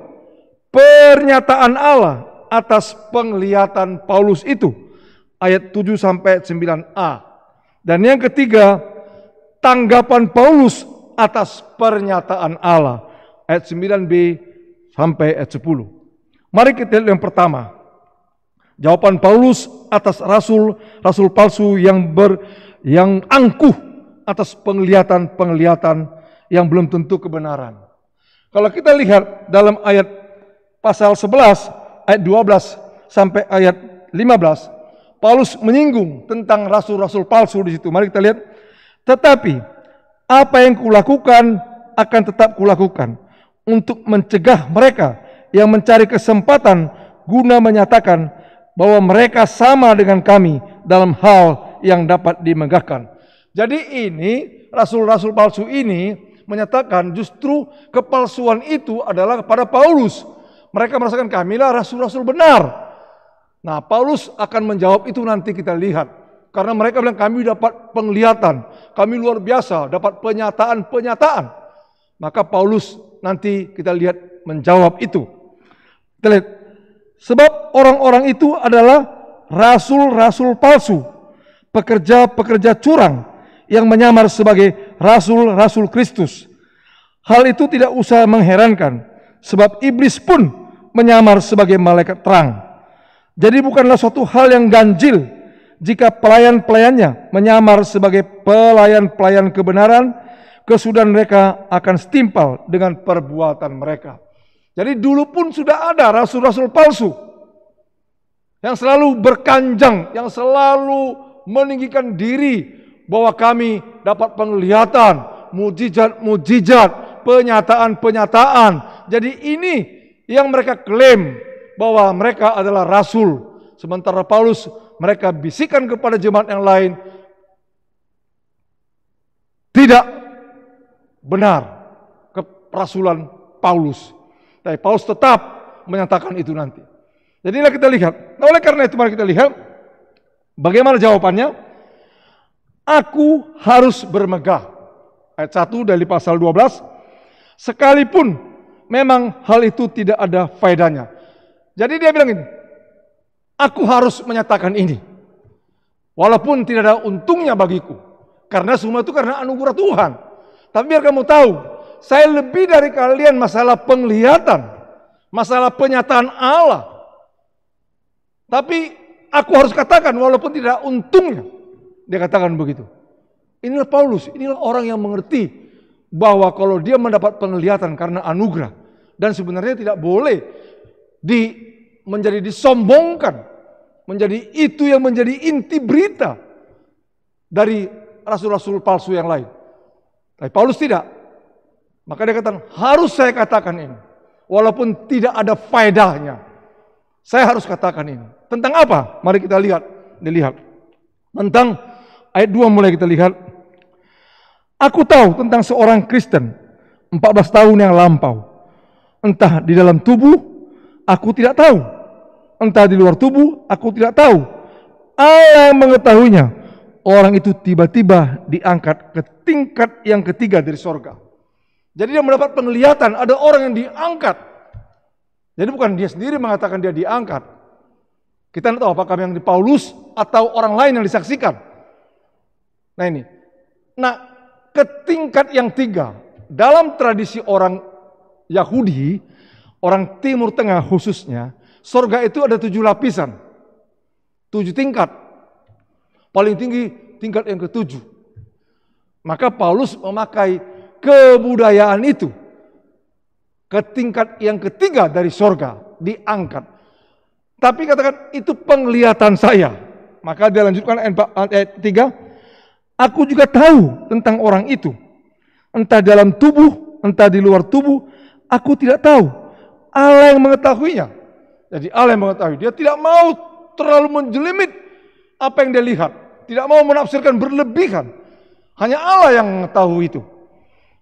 pernyataan Allah atas penglihatan Paulus itu. Ayat 7 sampai 9a. Dan yang ketiga, tanggapan Paulus atas pernyataan Allah. Ayat 9b sampai ayat 10. Mari kita lihat yang pertama. Jawaban Paulus atas rasul palsu yang angkuh atas penglihatan-penglihatan yang belum tentu kebenaran. Kalau kita lihat dalam ayat pasal 11, ayat 12 sampai ayat 15, Paulus menyinggung tentang rasul-rasul palsu di situ. Mari kita lihat. Tetapi apa yang kulakukan akan tetap kulakukan untuk mencegah mereka yang mencari kesempatan guna menyatakan bahwa mereka sama dengan kami dalam hal yang dapat dimegahkan. Jadi ini rasul-rasul palsu ini menyatakan justru kepalsuan itu adalah kepada Paulus. Mereka merasakan kamilah rasul-rasul benar. Nah, Paulus akan menjawab itu nanti kita lihat. Karena mereka bilang kami dapat penglihatan, kami luar biasa, dapat penyataan-penyataan. Maka Paulus nanti kita lihat menjawab itu. Kita lihat. Sebab orang-orang itu adalah rasul-rasul palsu, pekerja-pekerja curang yang menyamar sebagai rasul-rasul Kristus. Hal itu tidak usah mengherankan, sebab iblis pun menyamar sebagai malaikat terang. Jadi bukanlah suatu hal yang ganjil jika pelayan-pelayannya menyamar sebagai pelayan-pelayan kebenaran, kesudahan mereka akan setimpal dengan perbuatan mereka. Jadi dulu pun sudah ada rasul-rasul palsu yang selalu berkanjang, yang selalu meninggikan diri bahwa kami dapat penglihatan, mujizat-mujizat, penyataan-penyataan. Jadi ini yang mereka klaim bahwa mereka adalah rasul. Sementara Paulus mereka bisikan kepada jemaat yang lain, tidak benar kerasulan Paulus. Tapi Paulus tetap menyatakan itu nanti. Jadilah kita lihat. Nah, oleh karena itu mari kita lihat bagaimana jawabannya. Aku harus bermegah. Ayat 1 dari pasal 12. Sekalipun memang hal itu tidak ada faedahnya. Jadi dia bilang ini. Aku harus menyatakan ini. Walaupun tidak ada untungnya bagiku. Karena semua itu karena anugerah Tuhan. Tapi biar kamu tahu. Saya lebih dari kalian masalah penglihatan, masalah penyataan Allah. Tapi aku harus katakan walaupun tidak untungnya. Dia katakan begitu. Inilah Paulus, inilah orang yang mengerti bahwa kalau dia mendapat penglihatan karena anugerah. Dan sebenarnya tidak boleh menjadi disombongkan. Menjadi itu yang menjadi inti berita dari rasul-rasul palsu yang lain. Tapi Paulus tidak. Maka dia katakan, harus saya katakan ini. Walaupun tidak ada faedahnya. Saya harus katakan ini. Tentang apa? Mari kita dilihat. Tentang ayat 2 mulai kita lihat. Aku tahu tentang seorang Kristen 14 tahun yang lampau. Entah di dalam tubuh, aku tidak tahu. Entah di luar tubuh, aku tidak tahu. Allah yang mengetahuinya. Orang itu tiba-tiba diangkat ke tingkat yang ketiga dari sorga. Jadi dia mendapat penglihatan, ada orang yang diangkat. Jadi bukan dia sendiri mengatakan dia diangkat. Kita tidak tahu apakah yang di Paulus atau orang lain yang disaksikan. Nah ini. Nah, ke tingkat yang 3. Dalam tradisi orang Yahudi, orang Timur Tengah khususnya, sorga itu ada 7 lapisan. 7 tingkat. Paling tinggi tingkat yang ke-7. Maka Paulus memakai kebudayaan itu ke tingkat yang ketiga dari sorga, diangkat. Tapi katakan itu penglihatan saya. Maka dia lanjutkan ayat 3. Aku juga tahu tentang orang itu. Entah dalam tubuh, entah di luar tubuh, aku tidak tahu. Allah yang mengetahuinya. Jadi Allah yang mengetahui. Dia tidak mau terlalu menjelimit apa yang dia lihat. Tidak mau menafsirkan berlebihan. Hanya Allah yang mengetahui itu.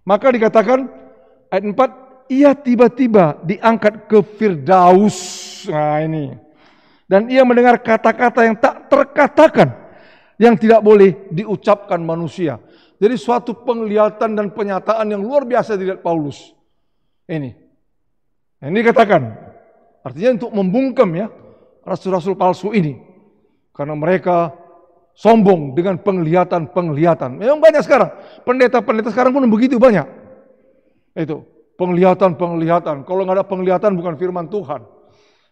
Maka dikatakan ayat 4, ia tiba-tiba diangkat ke Firdaus. Nah ini. Dan ia mendengar kata-kata yang tak terkatakan. Yang tidak boleh diucapkan manusia. Jadi suatu penglihatan dan penyataan yang luar biasa dilihat Paulus. Ini. Ini dikatakan. Artinya untuk membungkam ya. Rasul-rasul palsu ini. Karena mereka sombong dengan penglihatan-penglihatan. Memang banyak sekarang. Pendeta-pendeta sekarang pun begitu banyak. Itu. Penglihatan-penglihatan. Kalau nggak ada penglihatan bukan firman Tuhan.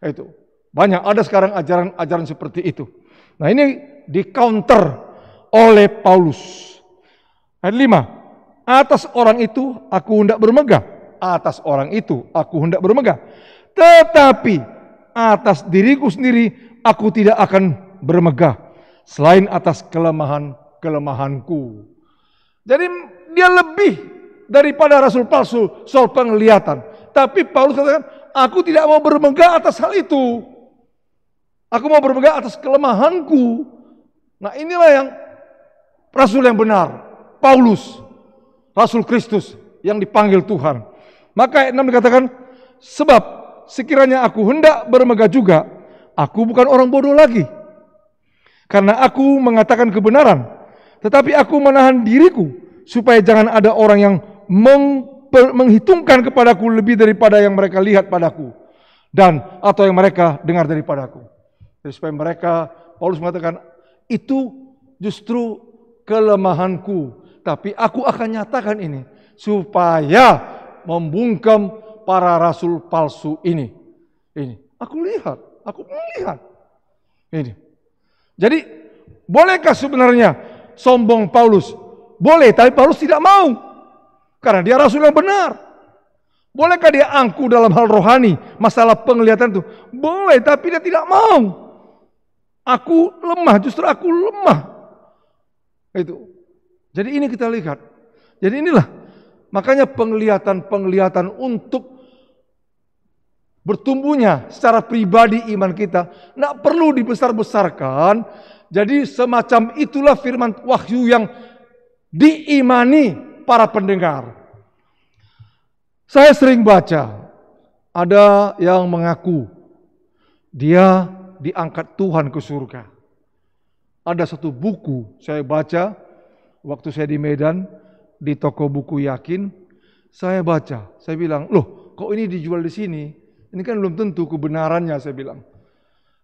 Itu. Banyak ada sekarang ajaran-ajaran seperti itu. Nah ini di counter oleh Paulus. Ayat 5. Atas orang itu aku hendak bermegah. Atas orang itu aku hendak bermegah. Tetapi atas diriku sendiri aku tidak akan bermegah. Selain atas kelemahan-kelemahanku. Jadi dia lebih daripada rasul palsu soal penglihatan. Tapi Paulus katakan, aku tidak mau bermegah atas hal itu. Aku mau bermegah atas kelemahanku. Nah inilah yang rasul yang benar. Paulus, rasul Kristus yang dipanggil Tuhan. Maka ayat 6 dikatakan, sebab sekiranya aku hendak bermegah juga, aku bukan orang bodoh lagi. Karena aku mengatakan kebenaran, tetapi aku menahan diriku, supaya jangan ada orang yang menghitungkan kepadaku lebih daripada yang mereka lihat padaku dan atau yang mereka dengar daripadaku. Jadi supaya mereka, Paulus mengatakan, itu justru kelemahanku, tapi aku akan nyatakan ini supaya membungkam para rasul palsu ini. Ini aku lihat, aku melihat. Ini. Jadi bolehkah sebenarnya sombong Paulus? Boleh, tapi Paulus tidak mau. Karena dia rasul yang benar. Bolehkah dia angkuh dalam hal rohani? Masalah penglihatan itu. Boleh, tapi dia tidak mau. Aku lemah, justru aku lemah. Itu. Jadi ini kita lihat. Jadi inilah. Makanya penglihatan-penglihatan untuk bertumbuhnya secara pribadi iman kita. Tidak perlu dibesar-besarkan. Jadi semacam itulah firman wahyu yang diimani para pendengar. Saya sering baca, ada yang mengaku dia diangkat Tuhan ke surga. Ada satu buku saya baca waktu saya di Medan, di toko buku Yakin, saya baca, saya bilang, loh kok ini dijual di sini? Ini kan belum tentu kebenarannya, saya bilang.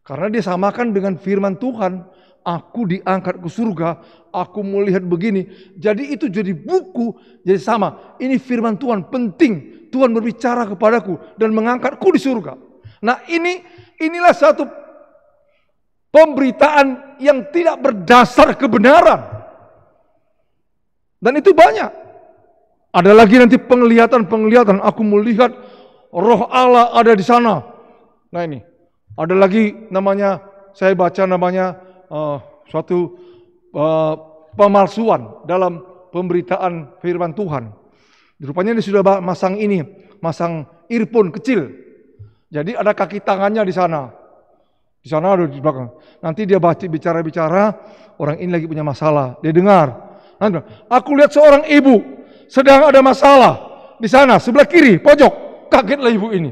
Karena dia samakan dengan firman Tuhan, aku diangkat ke surga, aku melihat begini. Jadi itu jadi buku, jadi sama. Ini firman Tuhan penting. Tuhan berbicara kepadaku dan mengangkatku di surga. Nah inilah satu pemberitaan yang tidak berdasar kebenaran. Dan itu banyak. Ada lagi nanti penglihatan, aku melihat roh Allah ada di sana. Nah ini, ada lagi namanya, saya baca namanya suatu pemalsuan dalam pemberitaan firman Tuhan. Rupanya dia sudah masang earphone kecil. Jadi ada kaki tangannya di sana. Di sana ada di belakang. Nanti dia bicara-bicara, orang ini lagi punya masalah. Dia dengar. Nanti, aku lihat seorang ibu sedang ada masalah di sana, sebelah kiri, pojok. Kagetlah ibu ini.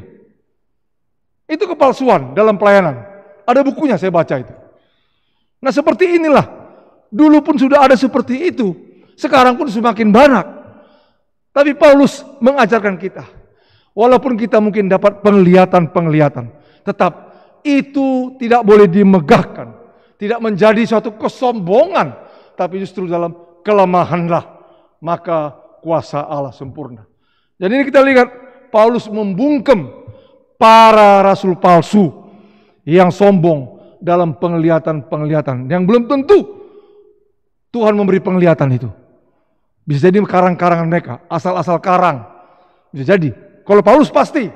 Itu kepalsuan dalam pelayanan. Ada bukunya, saya baca itu. Nah seperti inilah. Dulu pun sudah ada seperti itu. Sekarang pun semakin banyak. Tapi Paulus mengajarkan kita. Walaupun kita mungkin dapat penglihatan, tetap itu tidak boleh dimegahkan. Tidak menjadi suatu kesombongan. Tapi justru dalam kelemahanlah maka kuasa Allah sempurna. Jadi ini kita lihat Paulus membungkem para rasul palsu yang sombong dalam penglihatan yang belum tentu Tuhan memberi penglihatan itu. Bisa jadi karang-karangan mereka, asal-asal karang. Bisa jadi. Kalau Paulus pasti.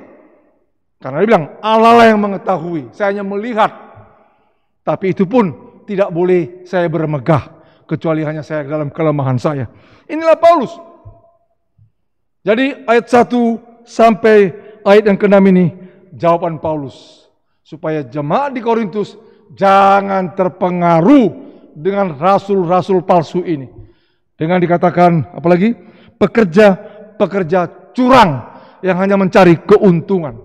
Karena dia bilang, Allah lah yang mengetahui, saya hanya melihat. Tapi itu pun tidak boleh saya bermegah, kecuali hanya saya dalam kelemahan saya. Inilah Paulus. Jadi ayat 1 sampai ayat yang ke-6 ini, jawaban Paulus. Supaya jemaat di Korintus jangan terpengaruh dengan rasul-rasul palsu ini. Dengan dikatakan, apalagi, pekerja curang yang hanya mencari keuntungan.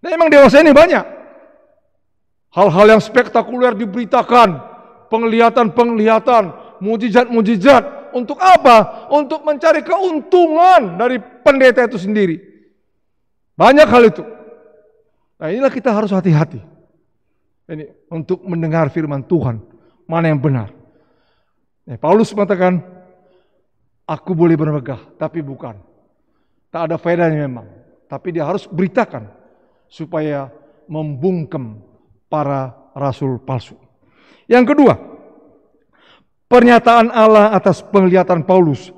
Nah memang dewasa ini banyak. Hal-hal yang spektakuler diberitakan, penglihatan, mujizat. Untuk apa? Untuk mencari keuntungan dari pendeta itu sendiri. Banyak hal itu. Nah inilah kita harus hati-hati. Ini untuk mendengar firman Tuhan, mana yang benar. Nah, Paulus mengatakan, aku boleh bermegah, tapi bukan. Tak ada faedahnya memang. Tapi dia harus beritakan supaya membungkem para rasul palsu. Yang kedua, pernyataan Allah atas penglihatan Paulus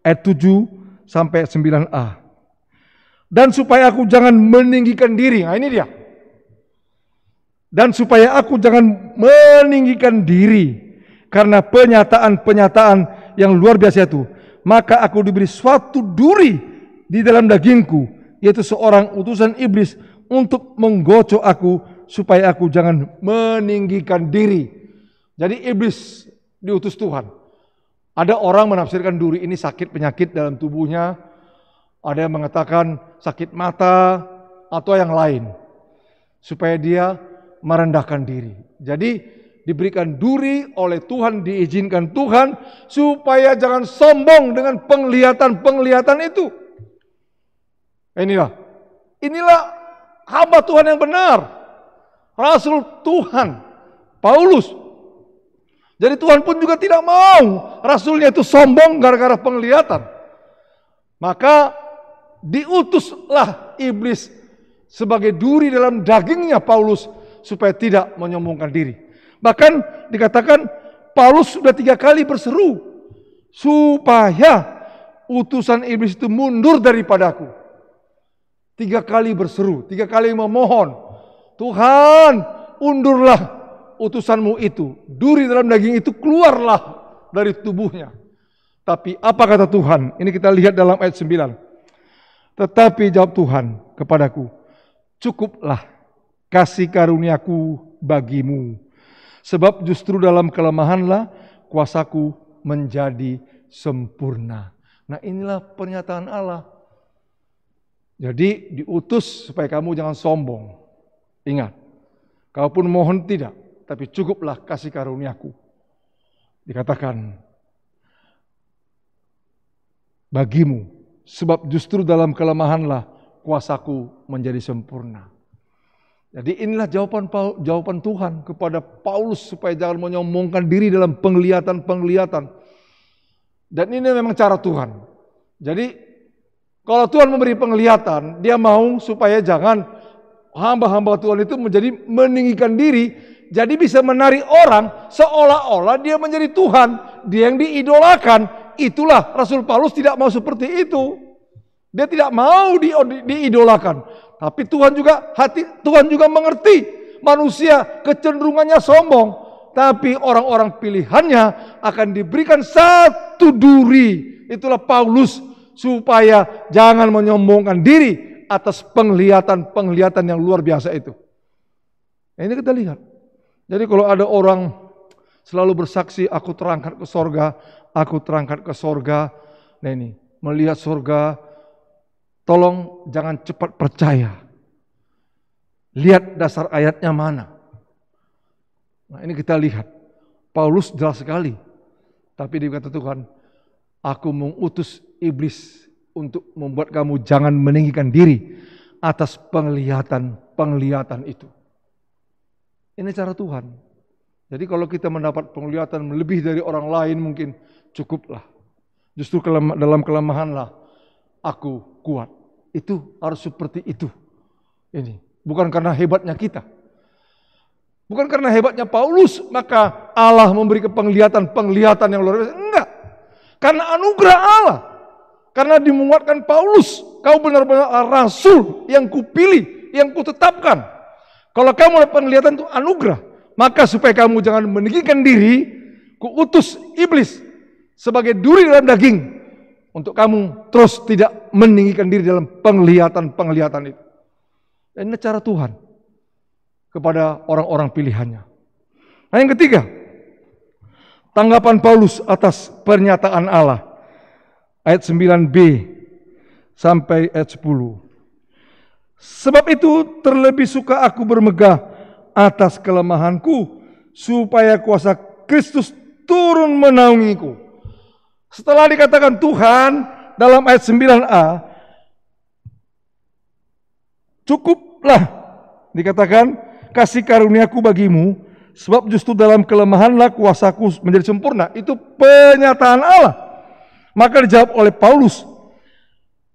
ayat 7 sampai 9a. Dan supaya aku jangan meninggikan diri. Nah ini dia. Dan supaya aku jangan meninggikan diri karena penyataan-penyataan yang luar biasa itu, maka aku diberi suatu duri di dalam dagingku, yaitu seorang utusan iblis untuk menggocok aku supaya aku jangan meninggikan diri. Jadi iblis diutus Tuhan. Ada orang menafsirkan duri ini sakit penyakit dalam tubuhnya, ada yang mengatakan sakit mata atau yang lain, supaya dia merendahkan diri. Jadi diberikan duri oleh Tuhan, diizinkan Tuhan supaya jangan sombong dengan penglihatan itu. Inilah hamba Tuhan yang benar, rasul Tuhan, Paulus. Jadi Tuhan pun juga tidak mau rasulnya itu sombong gara-gara penglihatan. Maka diutuslah iblis sebagai duri dalam dagingnya Paulus supaya tidak menyombongkan diri. Bahkan dikatakan Paulus sudah 3 kali berseru supaya utusan iblis itu mundur daripadaku. 3 kali berseru, 3 kali memohon, Tuhan undurlah utusanmu itu. Duri dalam daging itu keluarlah dari tubuhnya. Tapi apa kata Tuhan? Ini kita lihat dalam ayat 9. Tetapi jawab Tuhan kepadaku, cukuplah kasih karuniaku bagimu. Sebab justru dalam kelemahanlah kuasaku menjadi sempurna. Nah inilah pernyataan Allah. Jadi diutus supaya kamu jangan sombong. Ingat, kalaupun mohon tidak, tapi cukuplah kasih karuniaku. Dikatakan bagimu, sebab justru dalam kelemahanlah kuasaku menjadi sempurna. Jadi inilah jawaban Tuhan kepada Paulus supaya jangan menyombongkan diri dalam penglihatan. Dan ini memang cara Tuhan. Jadi kalau Tuhan memberi penglihatan, dia mau supaya jangan hamba-hamba Tuhan itu menjadi meninggikan diri jadi bisa menarik orang seolah-olah dia menjadi Tuhan, dia yang diidolakan. Itulah Rasul Paulus tidak mau seperti itu. Dia tidak mau diidolakan. Tapi Tuhan juga mengerti manusia kecenderungannya sombong. Tapi orang-orang pilihannya akan diberikan satu duri. Itulah Paulus, supaya jangan menyombongkan diri atas penglihatan yang luar biasa itu. Nah, ini kita lihat. Jadi kalau ada orang selalu bersaksi, aku terangkat ke sorga, aku terangkat ke sorga. Nah ini, melihat sorga, tolong jangan cepat percaya. Lihat dasar ayatnya mana. Nah ini kita lihat. Paulus jelas sekali. Tapi dia kata Tuhan, aku mengutus iblis untuk membuat kamu jangan meninggikan diri atas penglihatan itu. Ini cara Tuhan. Jadi kalau kita mendapat penglihatan lebih dari orang lain mungkin cukuplah. Justru dalam kelemahanlah aku kuat. Itu harus seperti itu. Ini bukan karena hebatnya kita. Bukan karena hebatnya Paulus maka Allah memberi penglihatan yang luar biasa. Enggak. Karena anugerah Allah. Karena dimuatkan Paulus, kau benar-benar rasul yang kupilih, yang kutetapkan. Kalau kamu dapat penglihatan itu anugerah, maka supaya kamu jangan meninggikan diri, kuutus iblis sebagai duri dalam daging untuk kamu terus tidak meninggikan diri dalam penglihatan itu. Dan ini cara Tuhan kepada orang-orang pilihannya. Nah yang ketiga, tanggapan Paulus atas pernyataan Allah. Ayat 9b sampai ayat 10. Sebab itu terlebih suka aku bermegah atas kelemahanku, supaya kuasa Kristus turun menaungiku. Setelah dikatakan Tuhan dalam ayat 9a, cukuplah dikatakan kasih karuniaku bagimu, sebab justru dalam kelemahanlah kuasaku menjadi sempurna. Itu pernyataan Allah. Maka dijawab oleh Paulus,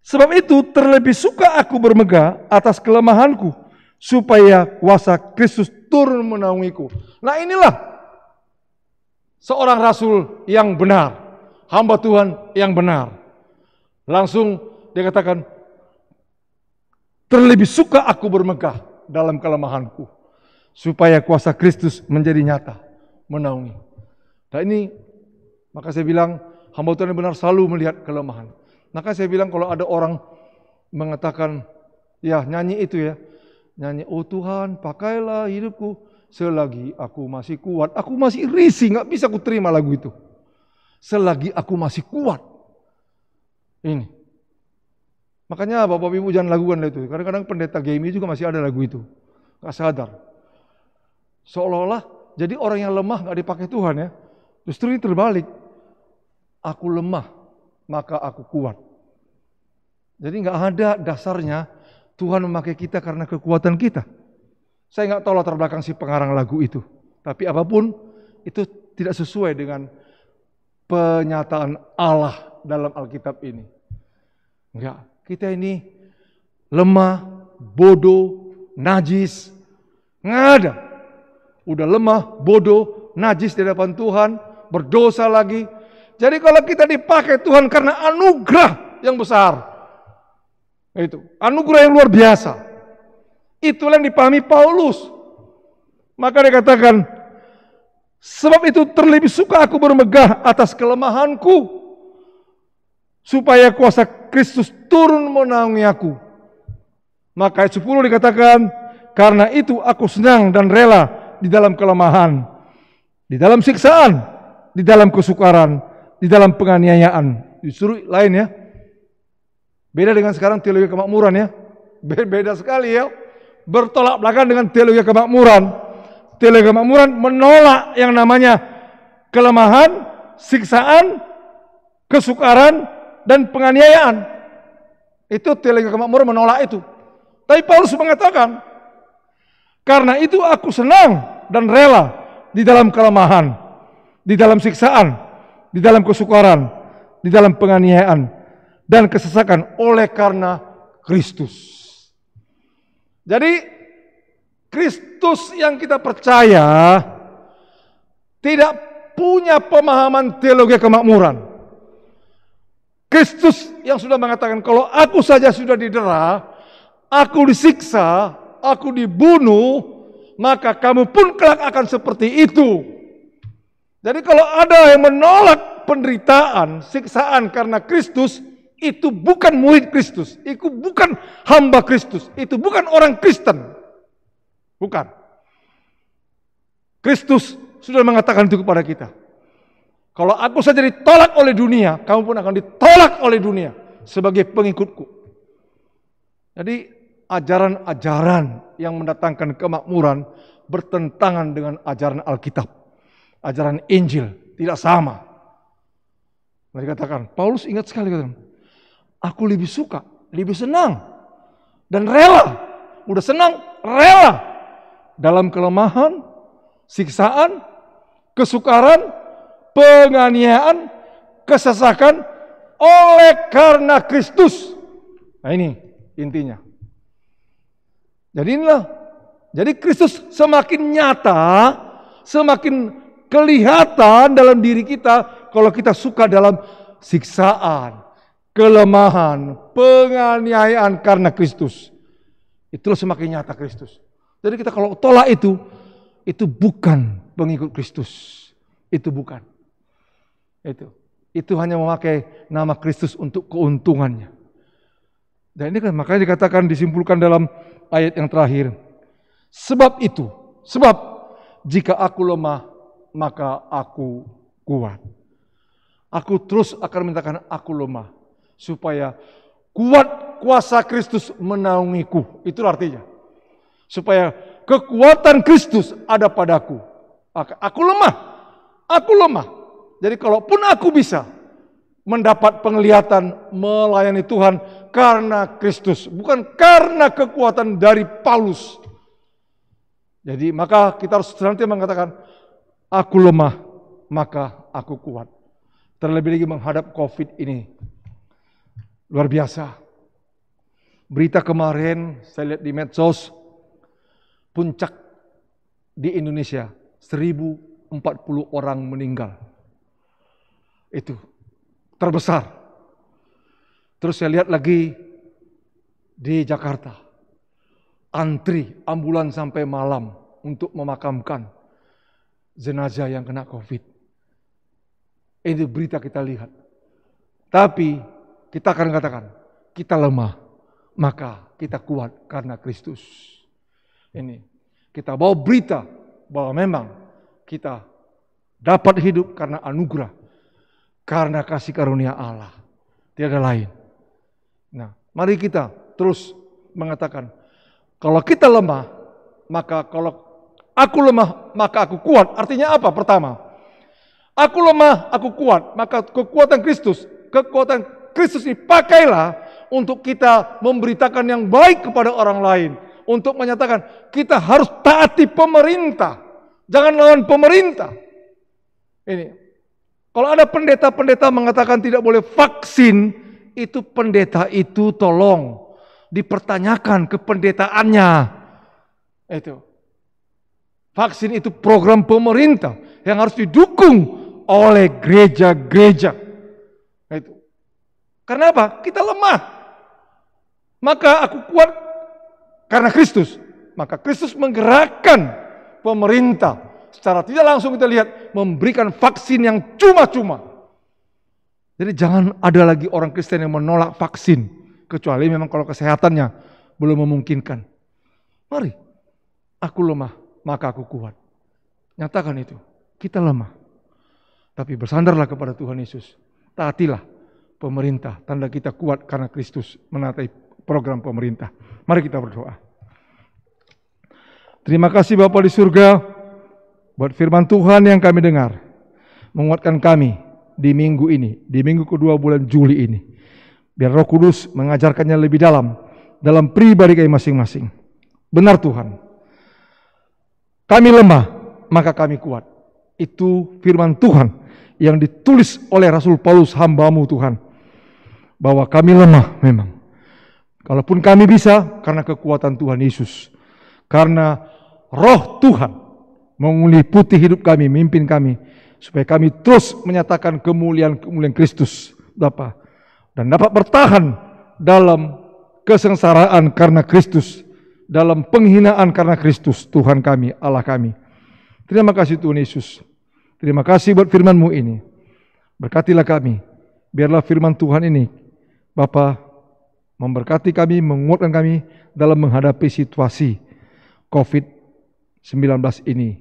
sebab itu terlebih suka aku bermegah atas kelemahanku, supaya kuasa Kristus turun menaungiku. Nah inilah seorang rasul yang benar, hamba Tuhan yang benar. Langsung dia katakan, terlebih suka aku bermegah dalam kelemahanku, supaya kuasa Kristus menjadi nyata, menaungi. Nah ini, maka saya bilang, hamba Tuhan yang benar selalu melihat kelemahan. Maka saya bilang kalau ada orang mengatakan, ya nyanyi itu ya, nyanyi, oh Tuhan pakailah hidupku selagi aku masih kuat. Aku masih risih, gak bisa aku terima lagu itu. Selagi aku masih kuat. Ini. Makanya Bapak Ibu jangan lakukan itu. Kadang-kadang pendeta GMI juga masih ada lagu itu. Gak sadar. Seolah-olah jadi orang yang lemah gak dipakai Tuhan ya. Justru ini terbalik. Aku lemah, maka aku kuat. Jadi nggak ada dasarnya Tuhan memakai kita karena kekuatan kita. Saya nggak tahu latar belakang si pengarang lagu itu. Tapi apapun, itu tidak sesuai dengan penyataan Allah dalam Alkitab ini. Enggak, kita ini lemah, bodoh, najis. Nggak ada. Udah lemah, bodoh, najis di hadapan Tuhan, berdosa lagi. Jadi kalau kita dipakai Tuhan karena anugerah yang besar, itu anugerah yang luar biasa. Itulah yang dipahami Paulus. Maka dia katakan, sebab itu terlebih suka aku bermegah atas kelemahanku, supaya kuasa Kristus turun menaungi aku. Maka ayat 10 dikatakan, karena itu aku senang dan rela di dalam kelemahan, di dalam siksaan, di dalam kesukaran, di dalam penganiayaan. Disuruh lain ya. Beda dengan sekarang teologi kemakmuran ya. Beda sekali ya. Bertolak belakang dengan teologi kemakmuran. Teologi kemakmuran menolak yang namanya kelemahan, siksaan, kesukaran, dan penganiayaan. Itu teologi kemakmuran menolak itu. Tapi Paulus mengatakan, karena itu aku senang dan rela di dalam kelemahan, di dalam siksaan, di dalam kesukaran, di dalam penganiayaan, dan kesesakan oleh karena Kristus. Jadi Kristus yang kita percaya tidak punya pemahaman teologi kemakmuran. Kristus yang sudah mengatakan, kalau aku saja sudah didera, aku disiksa, aku dibunuh, maka kamu pun kelak akan seperti itu. Jadi kalau ada yang menolak penderitaan, siksaan karena Kristus, itu bukan murid Kristus, itu bukan hamba Kristus, itu bukan orang Kristen. Bukan. Kristus sudah mengatakan itu kepada kita. Kalau aku saja ditolak oleh dunia, kamu pun akan ditolak oleh dunia sebagai pengikutku. Jadi ajaran-ajaran yang mendatangkan kemakmuran bertentangan dengan ajaran Alkitab. Ajaran Injil tidak sama. Mereka katakan, Paulus ingat sekali katakan, aku lebih suka, lebih senang dan rela. Udah senang, rela dalam kelemahan, siksaan, kesukaran, penganiayaan, kesesakan oleh karena Kristus. Nah ini intinya. Jadi Kristus semakin nyata, semakin kelihatan dalam diri kita kalau kita suka dalam siksaan, kelemahan, penganiayaan karena Kristus. Itulah semakin nyata Kristus. Jadi kita kalau tolak itu bukan pengikut Kristus. Itu bukan. Itu hanya memakai nama Kristus untuk keuntungannya. Dan ini kan makanya dikatakan, disimpulkan dalam ayat yang terakhir. Sebab jika aku lemah, maka aku kuat. Aku terus akan mintakan aku lemah, supaya kuat kuasa Kristus menaungiku. Itu artinya. Supaya kekuatan Kristus ada padaku. Aku lemah. Jadi kalaupun aku bisa mendapat penglihatan melayani Tuhan karena Kristus, bukan karena kekuatan dari Paulus. Jadi maka kita harus senantiasa mengatakan, aku lemah, maka aku kuat. Terlebih lagi menghadap COVID ini. Luar biasa. Berita kemarin saya lihat di medsos, puncak di Indonesia 1040 orang meninggal. Itu terbesar. Terus saya lihat lagi di Jakarta, antri ambulan sampai malam untuk memakamkan jenazah yang kena COVID. Ini berita kita lihat. Tapi kita akan katakan, kita lemah, maka kita kuat karena Kristus. Ini kita bawa berita bahwa memang kita dapat hidup karena anugerah, karena kasih karunia Allah, tiada lain. Nah, mari kita terus mengatakan, kalau kita lemah, maka kalau aku lemah, maka aku kuat. Artinya apa? Pertama, aku lemah, aku kuat, maka kekuatan Kristus ini pakailah untuk kita memberitakan yang baik kepada orang lain, untuk menyatakan kita harus taati pemerintah, jangan lawan pemerintah. Ini. Kalau ada pendeta-pendeta mengatakan tidak boleh vaksin, itu pendeta itu tolong dipertanyakan kependetaannya. Itu. Vaksin itu program pemerintah yang harus didukung oleh gereja-gereja. Itu. Karena apa? Kita lemah. Maka aku kuat karena Kristus. Maka Kristus menggerakkan pemerintah. Secara tidak langsung kita lihat memberikan vaksin yang cuma-cuma. Jadi jangan ada lagi orang Kristen yang menolak vaksin, kecuali memang kalau kesehatannya belum memungkinkan. Mari, aku lemah, maka aku kuat. Nyatakan itu, kita lemah. Tapi bersandarlah kepada Tuhan Yesus. Taatilah pemerintah, tanda kita kuat karena Kristus menaati program pemerintah. Mari kita berdoa. Terima kasih Bapa di surga, buat firman Tuhan yang kami dengar, menguatkan kami di minggu ini, di minggu kedua bulan Juli ini. Biar Roh Kudus mengajarkannya lebih dalam pribadi kami masing-masing. Benar Tuhan, kami lemah, maka kami kuat. Itu firman Tuhan yang ditulis oleh Rasul Paulus, hamba-Mu Tuhan. Bahwa kami lemah memang. Kalaupun kami bisa, karena kekuatan Tuhan Yesus. Karena Roh Tuhan meliputi hidup kami, mimpin kami, supaya kami terus menyatakan kemuliaan Kristus Bapa, dan dapat bertahan dalam kesengsaraan karena Kristus, dalam penghinaan karena Kristus, Tuhan kami, Allah kami. Terima kasih Tuhan Yesus. Terima kasih buat firman-Mu ini. Berkatilah kami. Biarlah firman Tuhan ini, Bapa, memberkati kami, menguatkan kami dalam menghadapi situasi COVID-19 ini.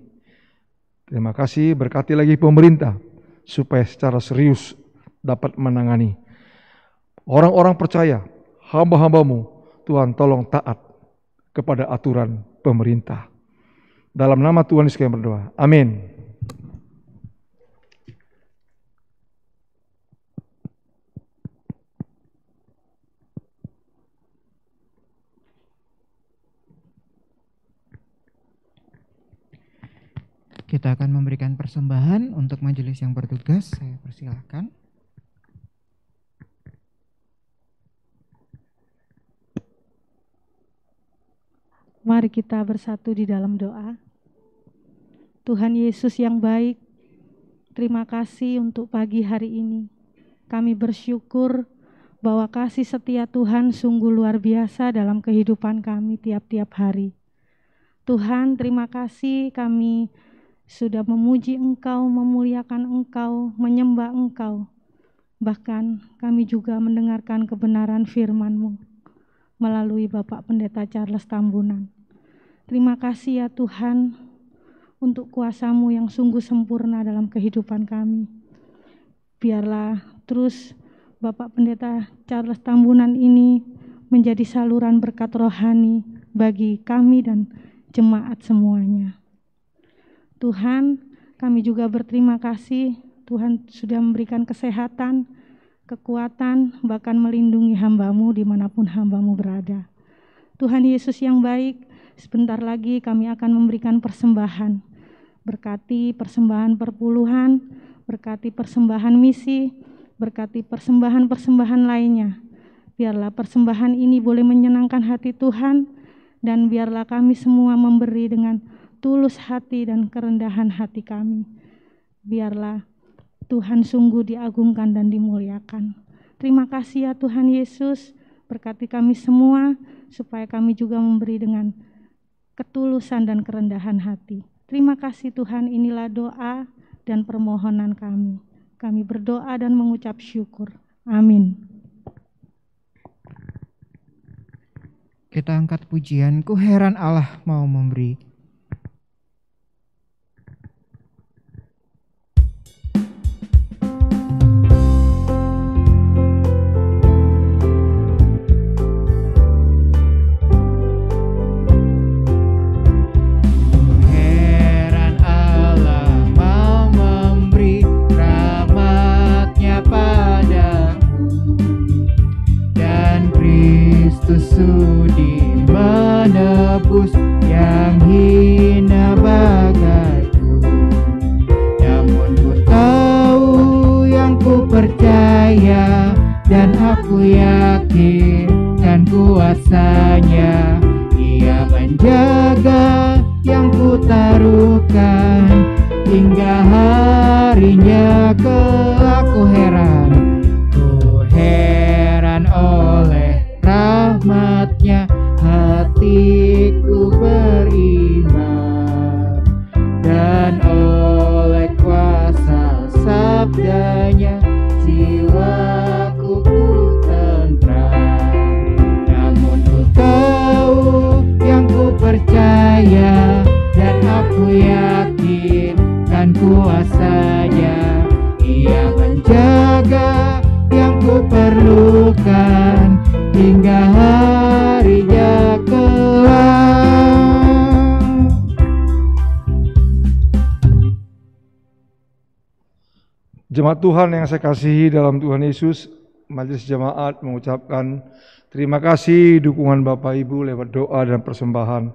Terima kasih, berkati lagi pemerintah, supaya secara serius dapat menangani. Orang-orang percaya, hamba-hamba-Mu, Tuhan tolong taat kepada aturan pemerintah. Dalam nama Tuhan Yesus kami berdoa. Amin. Kita akan memberikan persembahan untuk majelis yang bertugas. Saya persilahkan. Mari kita bersatu di dalam doa. Tuhan Yesus yang baik, terima kasih untuk pagi hari ini. Kami bersyukur bahwa kasih setia Tuhan sungguh luar biasa dalam kehidupan kami tiap-tiap hari. Tuhan, terima kasih kami sudah memuji Engkau, memuliakan Engkau, menyembah Engkau. Bahkan kami juga mendengarkan kebenaran firman-Mu melalui Bapak Pendeta Charles Tambunan. Terima kasih ya Tuhan untuk kuasa-Mu yang sungguh sempurna dalam kehidupan kami. Biarlah terus Bapak Pendeta Charles Tambunan ini menjadi saluran berkat rohani bagi kami dan jemaat semuanya. Tuhan, kami juga berterima kasih Tuhan sudah memberikan kesehatan, kekuatan, bahkan melindungi hamba-Mu dimanapun hamba-Mu berada. Tuhan Yesus yang baik, sebentar lagi kami akan memberikan persembahan. Berkati persembahan perpuluhan, berkati persembahan misi, berkati persembahan-persembahan lainnya. Biarlah persembahan ini boleh menyenangkan hati Tuhan, dan biarlah kami semua memberi dengan tulus hati dan kerendahan hati kami. Biarlah Tuhan sungguh diagungkan dan dimuliakan. Terima kasih ya Tuhan Yesus, berkati kami semua, supaya kami juga memberi dengan ketulusan dan kerendahan hati. Terima kasih Tuhan, inilah doa dan permohonan kami. Kami berdoa dan mengucap syukur. Amin. Kita angkat pujian, ku heran Allah mau memberi. Sudi menebus yang hina bagaiku. Namun ku tahu yang ku percaya, dan aku yakin kan kuasanya. Ia menjaga yang ku taruhkan, hingga harinya kelak. Ku heran oleh rahmat-Nya, hatiku beriman, dan oleh kuasa sabda-Nya jiwaku ku tentram. Namun ku tahu yang ku percaya, dan aku yakin kan kuasa-Nya. Ia menjaga yang ku perlukan, hingga harinya kelak. Jemaat Tuhan yang saya kasihi dalam Tuhan Yesus, majelis jemaat mengucapkan terima kasih dukungan Bapak Ibu lewat doa dan persembahan.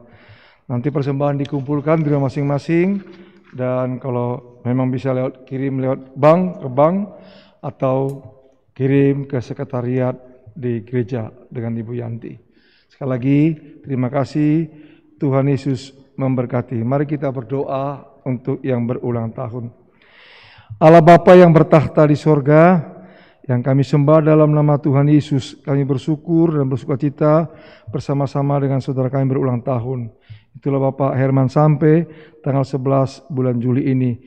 Nanti persembahan dikumpulkan di rumah masing-masing, dan kalau memang bisa kirim lewat bank ke bank, atau kirim ke sekretariat di gereja dengan Ibu Yanti. Sekali lagi terima kasih, Tuhan Yesus memberkati. Mari kita berdoa untuk yang berulang tahun. Allah Bapa yang bertahta di sorga, yang kami sembah dalam nama Tuhan Yesus, kami bersyukur dan bersukacita bersama-sama dengan saudara kami berulang tahun. Itulah Bapak Herman sampai tanggal 11 bulan Juli ini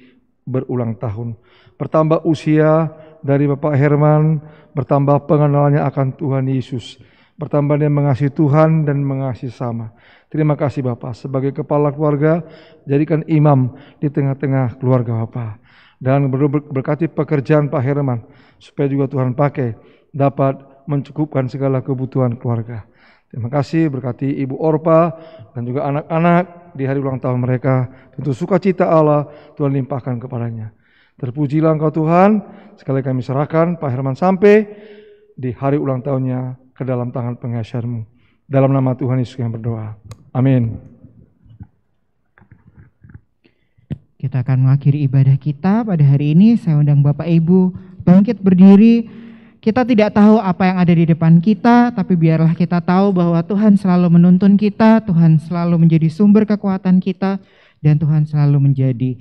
berulang tahun. Bertambah usia dari Bapak Herman, bertambah pengenalannya akan Tuhan Yesus, bertambah dia mengasihi Tuhan dan mengasihi sama. Terima kasih Bapak, sebagai kepala keluarga, jadikan imam di tengah-tengah keluarga Bapak. Dan berkati pekerjaan Pak Herman, supaya juga Tuhan pakai dapat mencukupkan segala kebutuhan keluarga. Terima kasih, berkati Ibu Orpa dan juga anak-anak di hari ulang tahun mereka. Tentu sukacita Allah Tuhan limpahkan kepadanya. Terpujilah Engkau Tuhan, sekali kami serahkan Pak Herman sampai di hari ulang tahunnya ke dalam tangan pengasihan-Mu. Dalam nama Tuhan Yesus yang berdoa. Amin. Kita akan mengakhiri ibadah kita pada hari ini. Saya undang Bapak Ibu bangkit berdiri. Kita tidak tahu apa yang ada di depan kita, tapi biarlah kita tahu bahwa Tuhan selalu menuntun kita, Tuhan selalu menjadi sumber kekuatan kita, dan Tuhan selalu menjadi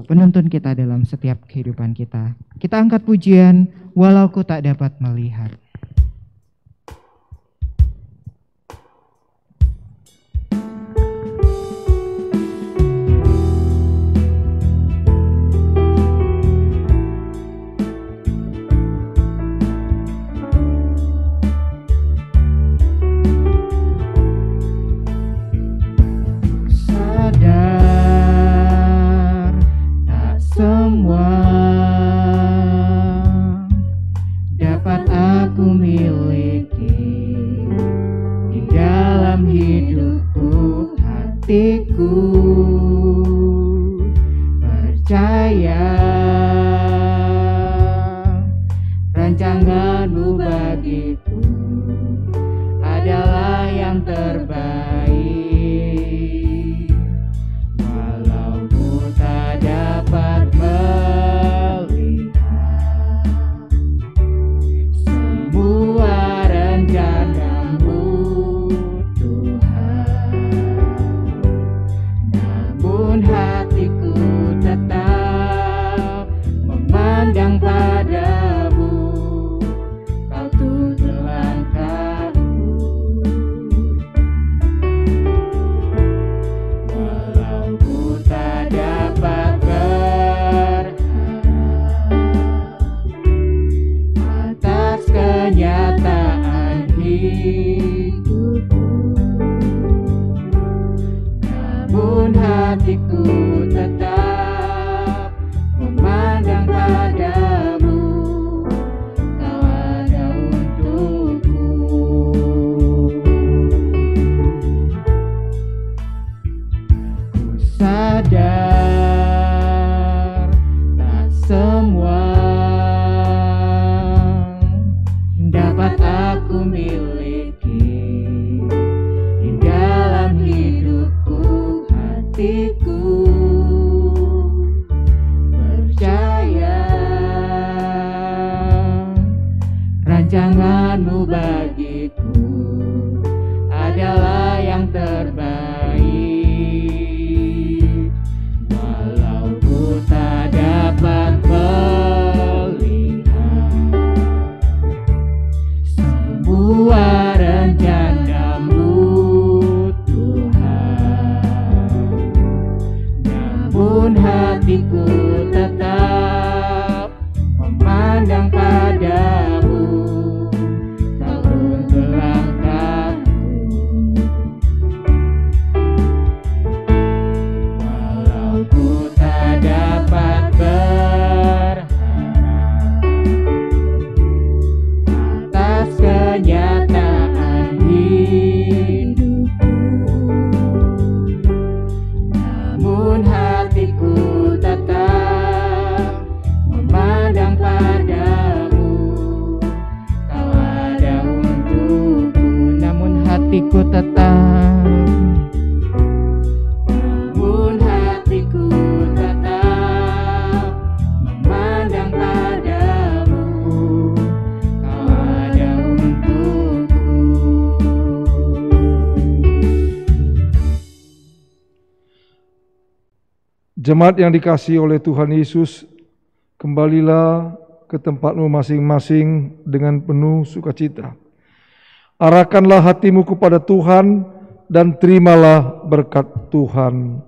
penuntun kita dalam setiap kehidupan kita. Kita angkat pujian, walau ku tak dapat melihat. Percaya rancangan-Mu bagiku adalah yang terbaik. Walau ku tak dapat melihat semua rencana-Mu Tuhan, namun hatiku tetap memandang padamu. Kau tuntun langkahku, walau ku tak dapat berharap atas kenyataan hidupku, namun hatiku tetap memandang padamu. Kau ada untukku. Ku sadar tak semua dapat aku miliki di dalam hidupku, hatiku percaya rancangan-Mu bagiku adalah yang terbaik. Walau ku tak dapat melihat semua rencana-Mu Tuhan, namun hatiku tetap memandang padamu. Kau Jemaat yang dikasihi oleh Tuhan Yesus, kembalilah ke tempatmu masing-masing dengan penuh sukacita. Arahkanlah hatimu kepada Tuhan dan terimalah berkat Tuhan.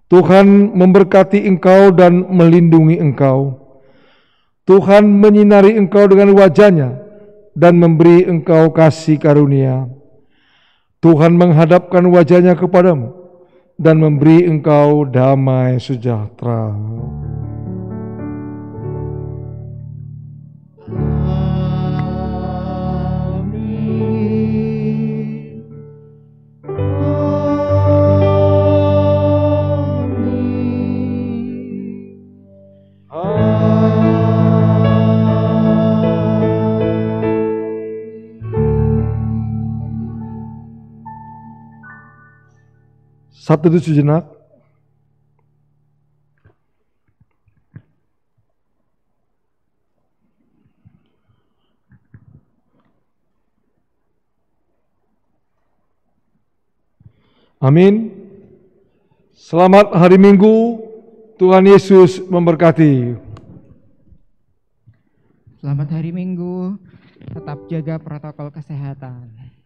Tuhan memberkati engkau dan melindungi engkau. Tuhan menyinari engkau dengan wajah-Nya dan memberi engkau kasih karunia. Tuhan menghadapkan wajah-Nya kepadamu dan memberi engkau damai sejahtera. Satu teduh sejenak. Amin. Selamat hari Minggu. Tuhan Yesus memberkati. Selamat hari Minggu. Tetap jaga protokol kesehatan.